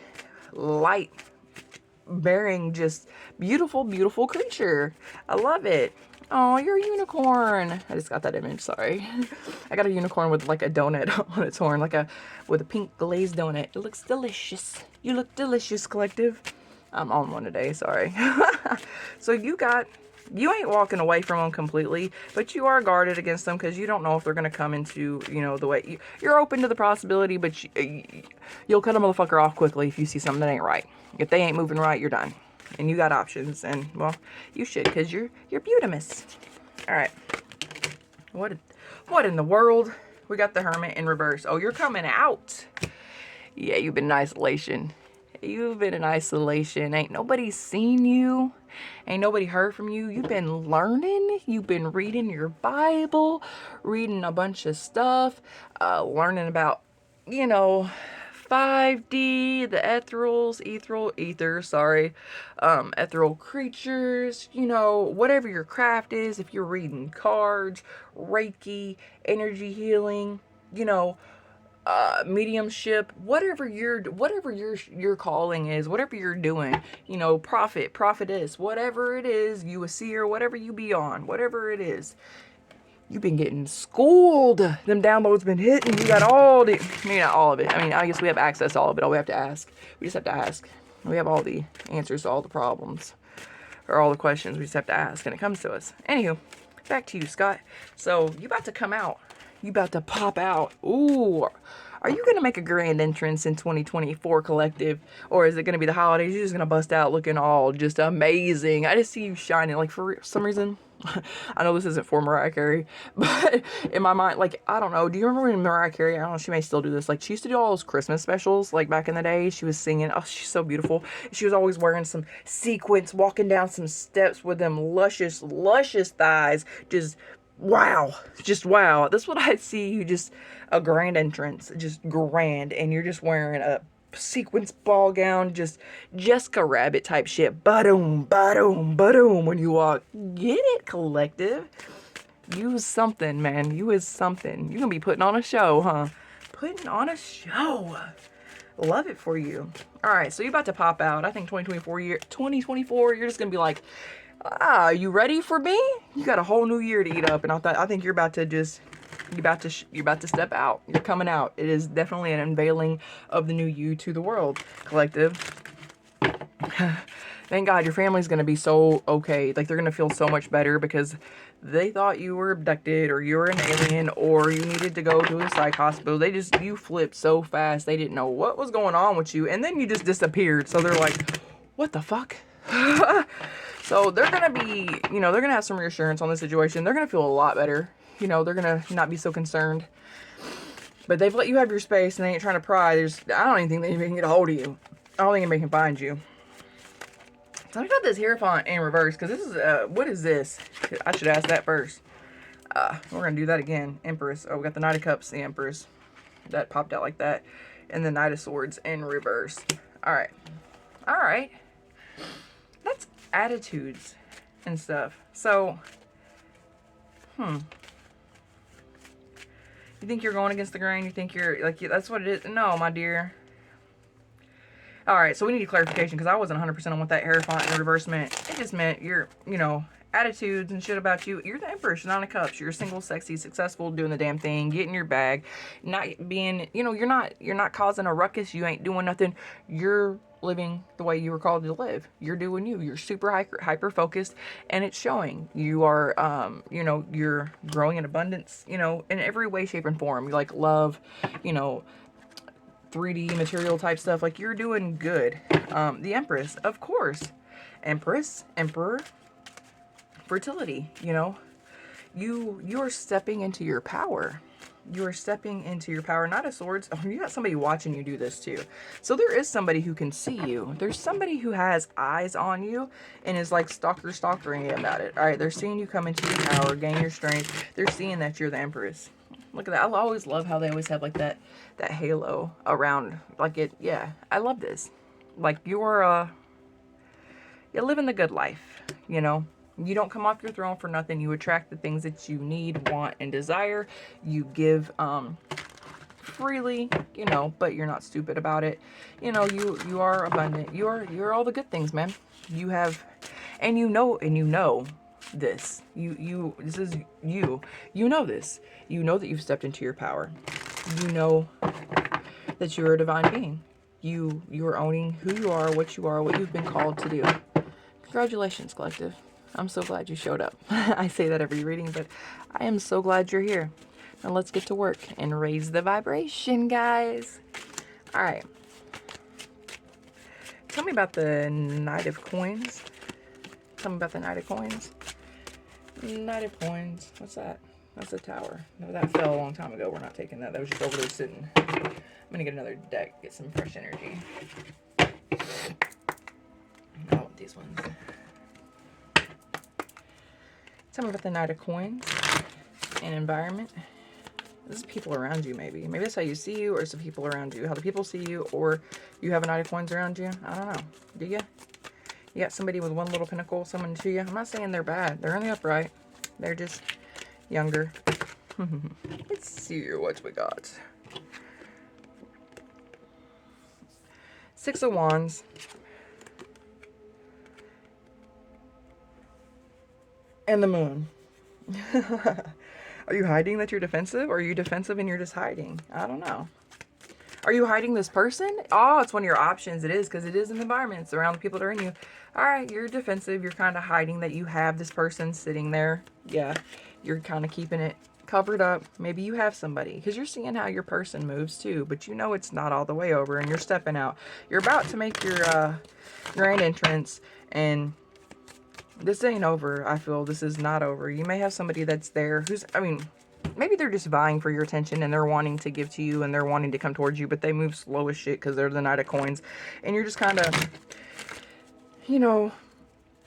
[SPEAKER 1] light-bearing, just beautiful, beautiful creature. I love it. Oh, you're a unicorn. I just got that image, sorry. I got a unicorn with like a donut on its horn, with a pink glazed donut. It looks delicious. You look delicious, collective. I'm on one today, sorry. So you ain't walking away from them completely, but you are guarded against them because you don't know if they're going to come into, you know, the way. You're open to the possibility, but you'll cut a motherfucker off quickly if you see something that ain't right. If they ain't moving right, you're done. And you got options, and, well, you should, because you're beautimous. All right. What in the world? We got the Hermit in reverse. Oh, you're coming out. Yeah, you've been in isolation. You've been in isolation. Ain't nobody seen you. Ain't nobody heard from you. You've been learning. You've been reading your Bible, reading a bunch of stuff, learning about, you know, 5D, the ethereal creatures, you know, whatever your craft is. If you're reading cards, Reiki, energy healing, you know, mediumship, whatever your calling is, whatever you're doing, you know, prophetess, whatever it is, you a seer, whatever you be on, whatever it is, you've been getting schooled. Them downloads been hitting. You got all the, maybe not all of it. I mean, I guess we have access to all of it. All we have to ask. We just have to ask. We have all the answers to all the problems, or all the questions. We just have to ask, and it comes to us. Anywho, back to you, Scott. So you about to come out. You about to pop out. Ooh. Are you going to make a grand entrance in 2024, collective? Or is it going to be the holidays? You're just going to bust out looking all just amazing. I just see you shining. Like, for some reason, I know this isn't for Mariah Carey, but in my mind, like, I don't know. Do you remember when Mariah Carey, I don't know, she may still do this. Like, she used to do all those Christmas specials, like, back in the day. She was singing. Oh, she's so beautiful. She was always wearing some sequins, walking down some steps with them luscious, luscious thighs, just wow, just wow. That's what I see you, just a grand entrance, just grand, and you're just wearing a sequence ball gown, just Jessica Rabbit type shit. Ba-doom, ba-doom, ba-doom when you walk. Get it, collective? You is something, man. You is something. You're gonna be putting on a show, huh? Putting on a show. Love it for you. All right, so you're about to pop out. I think 2024, you're just gonna be like, ah, you ready for me? You got a whole new year to eat up, and I think you're about to just, you're about to step out. You're coming out. It is definitely an unveiling of the new you to the world, collective. Thank God your family's gonna be so okay. Like, they're gonna feel so much better because they thought you were abducted or you were an alien or you needed to go to a psych hospital. You flipped so fast. They didn't know what was going on with you. And then you just disappeared. So they're like, what the fuck? So they're gonna be, they're gonna have some reassurance on the situation. They're gonna feel a lot better. They're gonna not be so concerned. But they've let you have your space and they ain't trying to pry. I don't even think they can get a hold of you. I don't think anybody can find you. Tell me about this Hierophant in reverse, because this is, what is this? I should ask that first. We're going to do that again. Empress. Oh, we got the Knight of Cups, the Empress. That popped out like that. And the Knight of Swords in reverse. Alright. Alright. That's attitudes and stuff. So, you think you're going against the grain? You think you're, like, that's what it is? No, my dear. Alright, so we need clarification because I wasn't 100% on what that Hierophant in reverse meant. It just meant your, attitudes and shit about you. You're the Empress, Nine of Cups. You're single, sexy, successful, doing the damn thing, getting your bag, not being, you're not causing a ruckus. You ain't doing nothing. You're living the way you were called to live. You're doing you. You're super hyper focused, and it's showing. You are, you're growing in abundance, in every way, shape, and form. You like love, 3D material type stuff. Like, you're doing good. The Empress, of course. Empress, Emperor, fertility, you're stepping into your power. You are stepping into your power. Knight of Swords. Oh, you got somebody watching you do this too. So there is somebody who can see you. There's somebody who has eyes on you and is like stalkering you about it. All right, they're seeing you come into your power, gain your strength. They're seeing that you're the Empress. Look at that. I always love how they always have like that halo around, like it. Yeah, I love this. Like, you're living the good life, You don't come off your throne for nothing. You attract the things that you need, want, and desire. You give freely, but you're not stupid about it. You are abundant. You're all the good things, man. You have, and you know this. This is you. You know this. You know that you've stepped into your power. You know that you're a divine being. You are owning who you are, what you've been called to do. Congratulations, collective. I'm so glad you showed up. I say that every reading, but I am so glad you're here. Now let's get to work and raise the vibration, guys. All right. Tell me about the Knight of Coins. Tell me about the Knight of Coins. Knight of Coins. What's that? That's a tower. No, that fell a long time ago. We're not taking that. That was just over there sitting. I'm going to get another deck, get some fresh energy. I want these ones. Tell me about the Knight of Coins and environment. This is people around you, maybe. Maybe that's how you see you, or it's the people around you. How the people see you, or you have a Knight of Coins around you. I don't know. Do you? You got somebody with one little pinnacle, someone to you. I'm not saying they're bad. They're in the upright. They're just younger. Let's see what we got. Six of Wands. And the Moon. Are you hiding that you're defensive? Or are you defensive and you're just hiding? I don't know. Are you hiding this person? Oh, it's one of your options. It is, because it is an environment. It's around the people that are in you. All right, you're defensive. You're kind of hiding that you have this person sitting there. Yeah, you're kind of keeping it covered up. Maybe you have somebody, because you're seeing how your person moves too, but you know it's not all the way over, and you're stepping out. You're about to make your grand entrance, and this ain't over. I feel this is not over. You may have somebody that's there who's, maybe they're just vying for your attention and they're wanting to give to you and they're wanting to come towards you, but they move slow as shit because they're the Knight of Coins. And you're just kind of,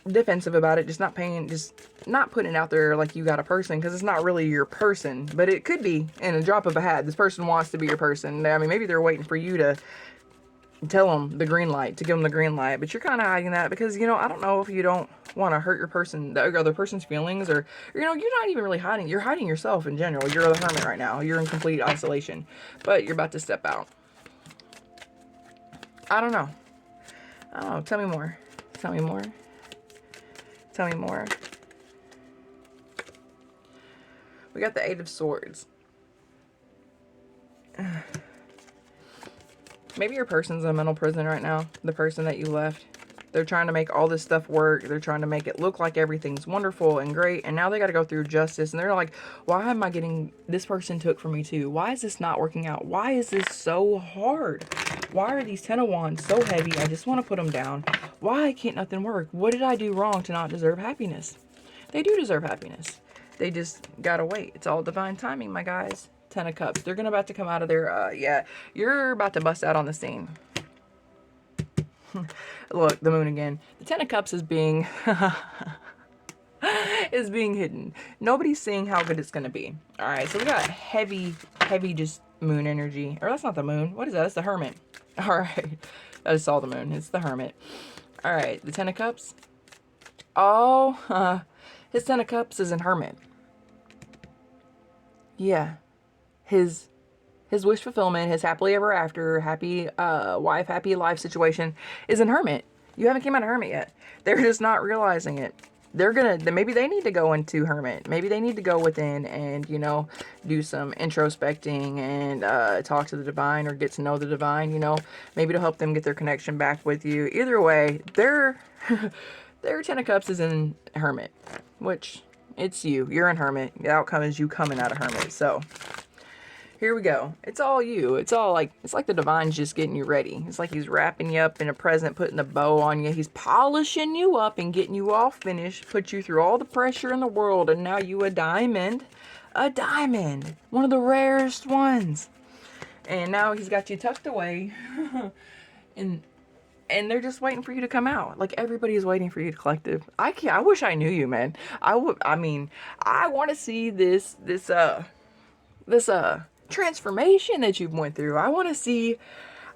[SPEAKER 1] defensive about it, just not putting it out there like you got a person, because it's not really your person, but it could be in a drop of a hat. This person wants to be your person. I mean, maybe they're waiting for you to tell them the green light, to give them the green light, but you're kind of hiding that because, you know, I don't know if you don't want to hurt the other person's feelings, or, you know, you're not even really hiding. You're hiding yourself in general. You're the hermit right now. You're in complete isolation, but you're about to step out. I don't know. Tell me more. Tell me more. Tell me more. We got the Eight of Swords. Maybe your person's in a mental prison right now. The person that you left. They're trying to make all this stuff work. They're trying to make it look like everything's wonderful and great. And now they got to go through justice. And they're like, why am I getting... This person took from me too. Why is this not working out? Why is this so hard? Why are these 10 of Wands so heavy? I just want to put them down. Why can't nothing work? What did I do wrong to not deserve happiness? They do deserve happiness. They just got to wait. It's all divine timing, my guys. 10 of Cups. They're about to come out of their, yeah, you're about to bust out on the scene. Look, the moon again. The 10 of Cups is being, is being hidden. Nobody's seeing how good it's going to be. All right, so we got heavy just moon energy. Or that's not the moon. What is that? That's the Hermit. All right. I just saw the moon. It's the Hermit. All right, the 10 of Cups. Oh, his 10 of Cups is in Hermit. Yeah. His wish fulfillment, his happily ever after, happy wife, happy life situation is in Hermit. You haven't came out of Hermit yet. They're just not realizing it. Maybe they need to go into Hermit. Maybe they need to go within and, you know, do some introspecting and talk to the divine or get to know the divine, you know, maybe to help them get their connection back with you. Either way, their 10 of Cups is in Hermit, which it's you. You're in Hermit. The outcome is you coming out of Hermit. So here we go. It's all you. It's like the divine's just getting you ready. It's like he's wrapping you up in a present, putting a bow on you. He's polishing you up and getting you all finished, put you through all the pressure in the world, and now you a diamond. A diamond. One of the rarest ones. And now he's got you tucked away. and they're just waiting for you to come out. Like, everybody's waiting for you to collective. I wish I knew you, man. I want to see this transformation that you've went through. I want to see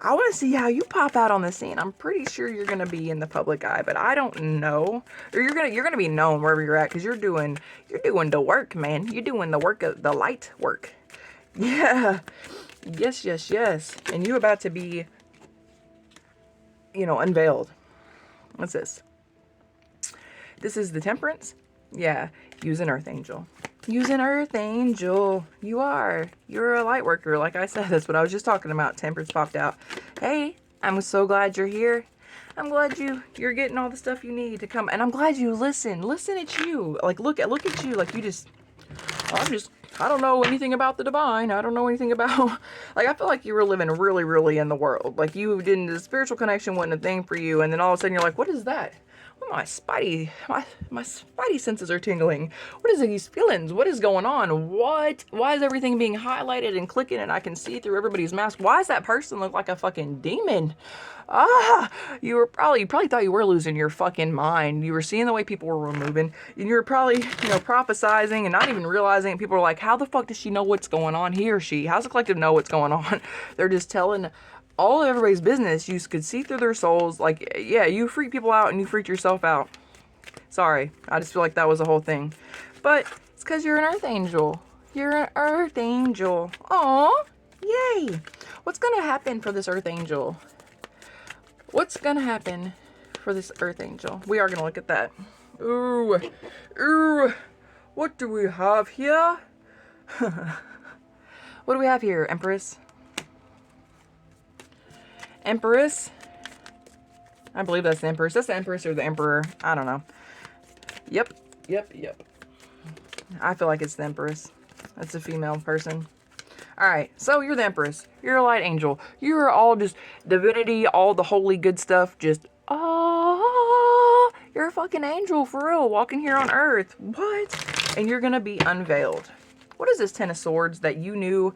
[SPEAKER 1] how you pop out on the scene. I'm pretty sure you're going to be in the public eye, but I don't know. Or you're going to be known wherever you're at, cuz you're doing the work, man. You're doing the work, of the light work. Yeah. Yes. And you about to be, you know, unveiled. What's this? This is the Temperance. Yeah, use an Earth Angel. Use an Earth Angel. You're a light worker. Like I said, that's what I was just talking about. Temperance popped out. Hey, I'm so glad you're here. I'm glad you're getting all the stuff you need to come. And I'm glad you listen. Listen at you. Like, look at you. Like, I don't know anything about the divine. I don't know anything about, like, I feel like you were living really, really in the world. Like, the spiritual connection wasn't a thing for you. And then all of a sudden you're like, what is that? Well, my spidey senses are tingling. What is these feelings? What is going on? Why is everything being highlighted and clicking and I can see through everybody's mask? Why does that person look like a fucking demon? You probably thought you were losing your fucking mind. You were seeing the way people were moving, and you were probably, you know, prophesizing and not even realizing. People are like, how the fuck does she know what's going on? He or she? How's the collective know what's going on? They're just telling all of everybody's business. You could see through their souls. Like, yeah, you freak people out and you freaked yourself out. Sorry, I just feel like that was the whole thing. But it's because you're an Earth Angel. You're an Earth Angel. Aw, yay. What's going to happen for this Earth Angel? What's going to happen for this Earth Angel? We are going to look at that. Ooh. What do we have here? What do we have here, Empress? Empress? I believe that's the Empress. That's the Empress or the Emperor. I don't know. Yep. I feel like it's the Empress. That's a female person. Alright, so you're the Empress. You're a light angel. You're all just divinity, all the holy good stuff. Just, you're a fucking angel for real, walking here on earth. What? And you're gonna be unveiled. What is this 10 of Swords that you knew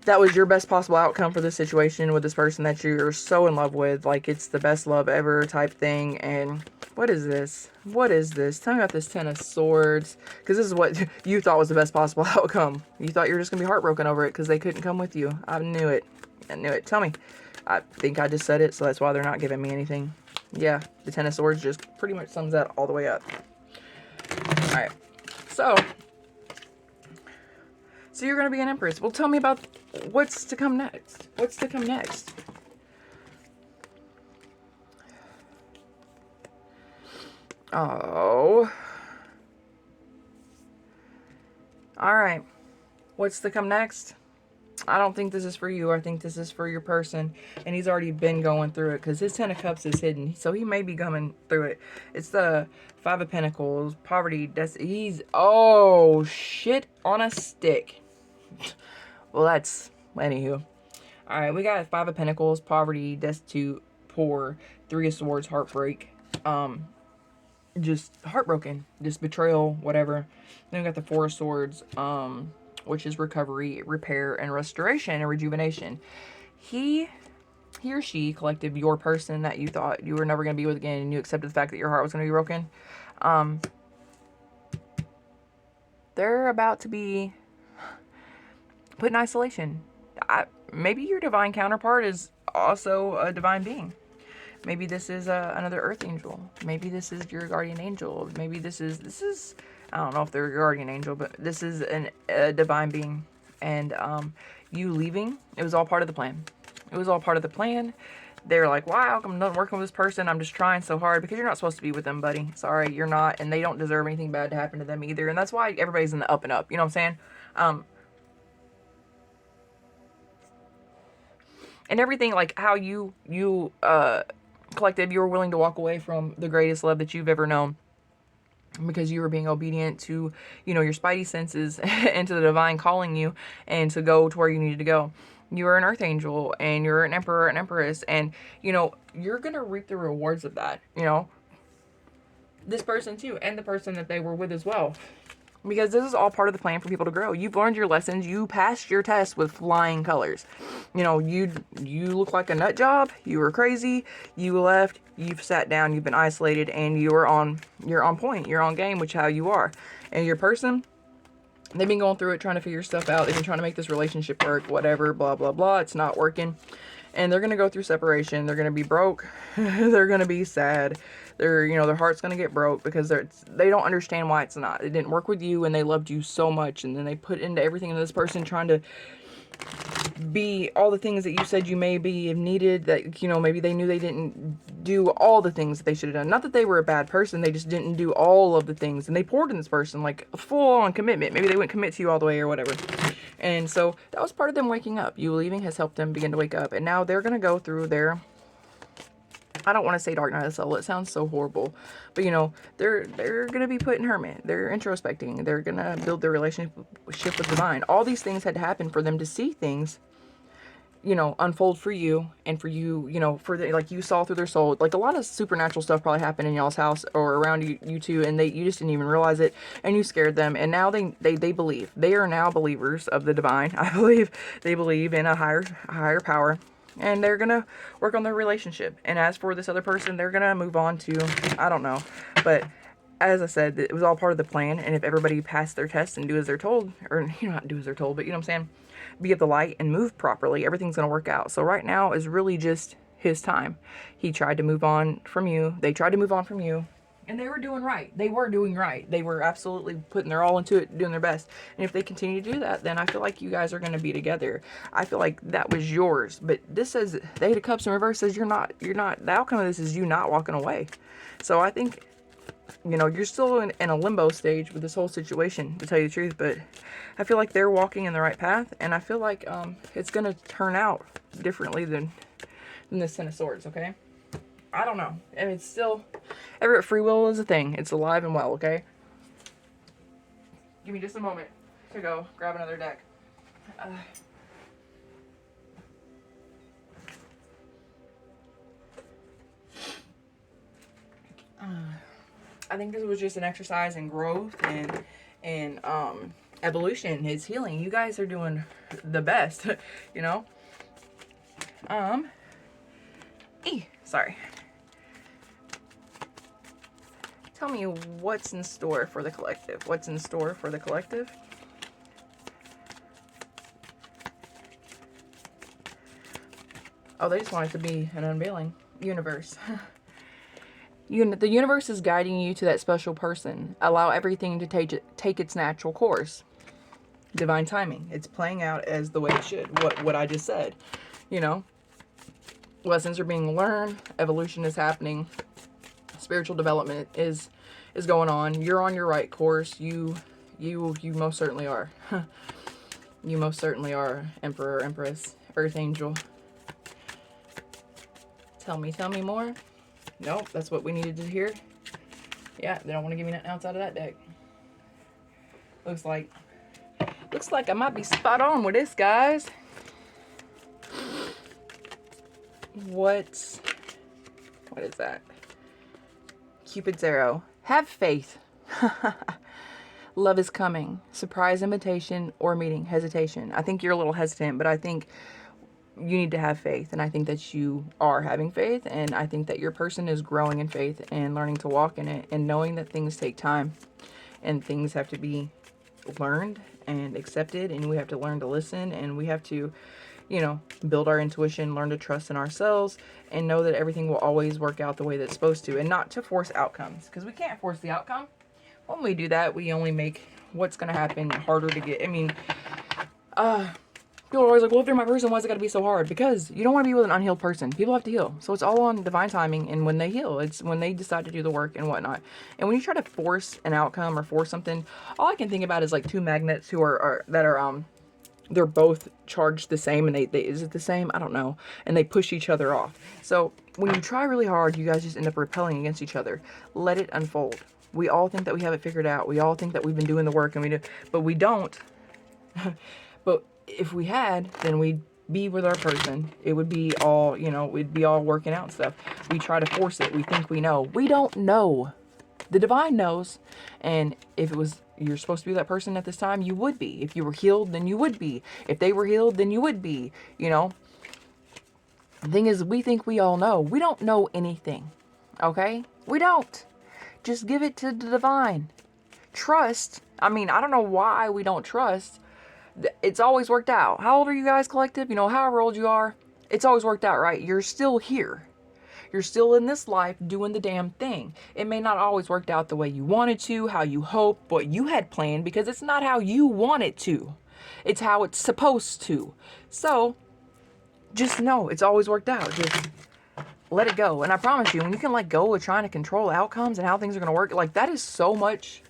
[SPEAKER 1] that was your best possible outcome for this situation with this person that you're so in love with? Like, it's the best love ever type thing. And What is this? What is this? Tell me about this Ten of Swords. Because this is what you thought was the best possible outcome. You thought you were just going to be heartbroken over it because they couldn't come with you. I knew it. I knew it. Tell me. I think I just said it, so that's why they're not giving me anything. Yeah, the Ten of Swords just pretty much sums that all the way up. Alright. So you're going to be an Empress. Well, tell me about what's to come next. What's to come next? Oh. Alright. What's to come next? I don't think this is for you. I think this is for your person. And he's already been going through it because his Ten of Cups is hidden. So he may be coming through it. It's the Five of Pentacles, poverty, he's, oh, shit on a stick. Well, that's, anywho. Alright, we got Five of Pentacles, poverty, destitute, poor, Three of Swords, heartbreak. Just heartbroken, just betrayal, whatever. Then we got the Four of Swords, which is recovery, repair, and restoration, and rejuvenation. He or she collected your person that you thought you were never going to be with again, and you accepted the fact that your heart was going to be broken. They're about to be put in isolation. Maybe your divine counterpart is also a divine being. Maybe this is another earth angel. Maybe this is your guardian angel. Maybe this is I don't know if they're your guardian angel, but this is a divine being. And you leaving, it was all part of the plan. It was all part of the plan. They're like, wow, I'm not working with this person. I'm just trying so hard, because you're not supposed to be with them, buddy. Sorry, you're not. And they don't deserve anything bad to happen to them either. And that's why everybody's in the up and up. You know what I'm saying? And everything, like how you collective, you were willing to walk away from the greatest love that you've ever known because you were being obedient to, you know, your spidey senses and to the divine calling you and to go to where you needed to go. You are an earth angel and you're an emperor and empress, and, you know, you're going to reap the rewards of that, you know, this person too, and the person that they were with as well. Because this is all part of the plan for people to grow. You've learned your lessons. You passed your test with flying colors. You know, you look like a nut job. You were crazy. You left. You've sat down. You've been isolated, and you're on point. You're on game, which is how you are. And your person, they've been going through it, trying to figure stuff out. They've been trying to make this relationship work. Whatever. Blah blah blah. It's not working. And they're gonna go through separation. They're gonna be broke. They're gonna be sad. Their heart's gonna get broke because they don't understand why it's not. It didn't work with you, and they loved you so much, and then they put into everything into this person, trying to be all the things that you said you may be if needed. That, you know, maybe they knew they didn't do all the things that they should have done. Not that they were a bad person, they just didn't do all of the things, and they poured in this person like a full-on commitment. Maybe they wouldn't commit to you all the way or whatever. And so that was part of them waking up. You leaving has helped them begin to wake up, and now they're gonna go through their, I don't want to say dark night of the soul. It sounds so horrible. But, you know, they're going to be put in hermit. They're introspecting. They're going to build their relationship with divine. All these things had to happen for them to see things, you know, unfold for you, and for you, you know, like you saw through their soul. Like a lot of supernatural stuff probably happened in y'all's house or around you two, and you just didn't even realize it, and you scared them. And now they believe. They are now believers of the divine. I believe they believe in a higher power. And they're going to work on their relationship. And as for this other person, they're going to move on to, I don't know. But as I said, it was all part of the plan. And if everybody passed their test and do as they're told, or, you know, not do as they're told, but you know what I'm saying? Be of the light and move properly, everything's going to work out. So right now is really just his time. He tried to move on from you. They tried to move on from you. And they were doing right. They were doing right. They were absolutely putting their all into it, doing their best. And if they continue to do that, then I feel like you guys are going to be together. I feel like that was yours. But this says, the Eight of Cups in reverse says you're not, the outcome of this is you not walking away. So I think, you know, you're still in a limbo stage with this whole situation, to tell you the truth. But I feel like they're walking in the right path. And I feel like it's going to turn out differently than this Ten of Swords, okay? I don't know. I mean, it's still, free will is a thing. It's alive and well, okay? Give me just a moment to go grab another deck. I think this was just an exercise in growth and evolution. It's healing. You guys are doing the best, you know? Sorry. tell me what's in store for the collective. What's in store for the collective? Oh, they just want it to be an unveiling. Universe. The universe is guiding you to that special person. Allow everything to take its natural course. Divine timing. It's playing out as the way it should. What I just said. You know, lessons are being learned. Evolution is happening. Spiritual development is going on. You're on your right course. You most certainly are. You most certainly are. Emperor, Empress, Earth Angel. Tell me more. Nope, that's what we needed to hear. Yeah, they don't want to give me nothing else out of that deck. Looks like I might be spot on with this, guys. What is that? Cupid's arrow. Have faith. Love is coming. Surprise invitation or meeting. Hesitation. I think you're a little hesitant, but I think you need to have faith, and I think that you are having faith, and I think that your person is growing in faith and learning to walk in it, and knowing that things take time and things have to be learned and accepted, and we have to learn to listen, and we have to, you know, build our intuition, learn to trust in ourselves, and know that everything will always work out the way that it's supposed to, and not to force outcomes, because we can't force the outcome. When we do that, we only make what's going to happen harder to get. I mean, people are always like, well, if they're my person, why is it got to be so hard? Because you don't want to be with an unhealed person. People have to heal. So it's all on divine timing. And when they heal, it's when they decide to do the work and whatnot. And when you try to force an outcome or force something, all I can think about is like two magnets who they're both charged the same. And they is it the same? I don't know. And they push each other off. So when you try really hard, you guys just end up repelling against each other. Let it unfold. We all think that we have it figured out. We all think that we've been doing the work, and we do, but we don't. But if we had, then we'd be with our person. It would be all, you know, we'd be all working out and stuff. We try to force it. We think we know. We don't know. The divine knows. And if it was, you're supposed to be that person at this time, you would be. If you were healed, then you would be. If they were healed, then you would be. You know? The thing is, we think we all know. We don't know anything. Okay? We don't. Just give it to the divine. Trust. I mean, I don't know why we don't trust. It's always worked out. How old are you guys, collective? You know, however old you are, it's always worked out, right? You're still here. You're still in this life doing the damn thing. It may not always worked out the way you wanted to, how you hoped, what you had planned, because it's not how you want it to. It's how it's supposed to. So, just know it's always worked out. Just let it go. And I promise you, when you can let go of trying to control outcomes and how things are going to work, like that is so much...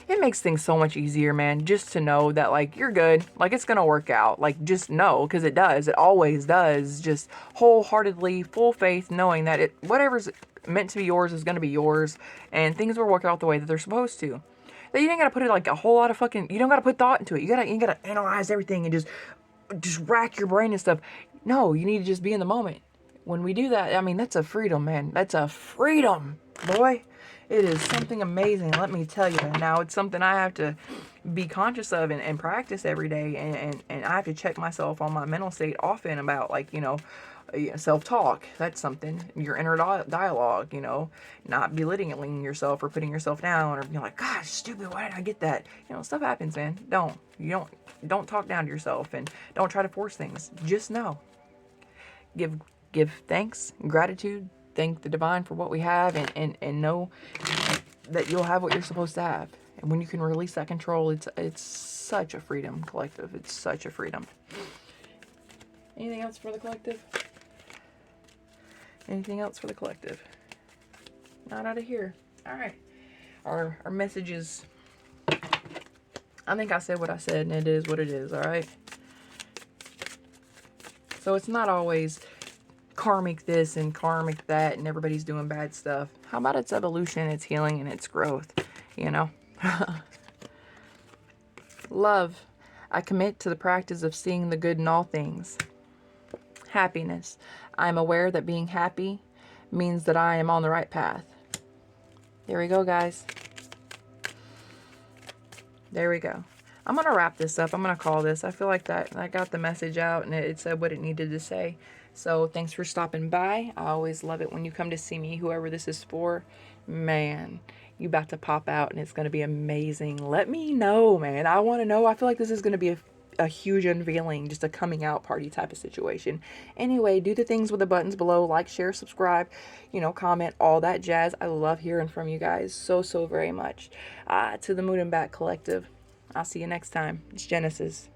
[SPEAKER 1] It makes things so much easier, man, just to know that, like, you're good. Like, it's going to work out. Like, just know, because it does. It always does. Just wholeheartedly, full faith, knowing that whatever's meant to be yours is going to be yours. And things will work out the way that they're supposed to. That you ain't got to put it, like, a whole lot of fucking... You don't got to put thought into it. You got to analyze everything and just rack your brain and stuff. No, you need to just be in the moment. When we do that, I mean, that's a freedom, man. That's a freedom, boy. It is something amazing, let me tell you. Now, it's something I have to be conscious of and practice every day. And I have to check myself on my mental state often about, like, you know, self-talk. That's something. Your inner dialogue, you know, not belittling yourself or putting yourself down or being like, gosh, stupid, why did I get that? You know, stuff happens, man. Don't talk down to yourself and don't try to force things. Just know. Give thanks and gratitude. Thank the divine for what we have and know that you'll have what you're supposed to have. And when you can release that control, it's such a freedom, collective. It's such a freedom. Anything else for the collective? Anything else for the collective? Not out of here. All right. Our message is, I think I said what I said, and it is what it is, all right? So it's not always karmic this and karmic that and everybody's doing bad stuff. How about its evolution, its healing, and its growth, you know? Love. I commit to the practice of seeing the good in all things. Happiness. I am aware that being happy means that I am on the right path. There we go, guys. There we go. I'm going to wrap this up. I'm going to call this. I feel like that I got the message out and it said what it needed to say. So thanks for stopping by. I always love it when you come to see me, whoever this is for. Man, you about to pop out and it's going to be amazing. Let me know, man. I want to know. I feel like this is going to be a huge unveiling, just a coming out party type of situation. Anyway, do the things with the buttons below, like, share, subscribe, comment, all that jazz. I love hearing from you guys so very much. To the Moon and Back Collective, I'll see you next time. It's Genesis.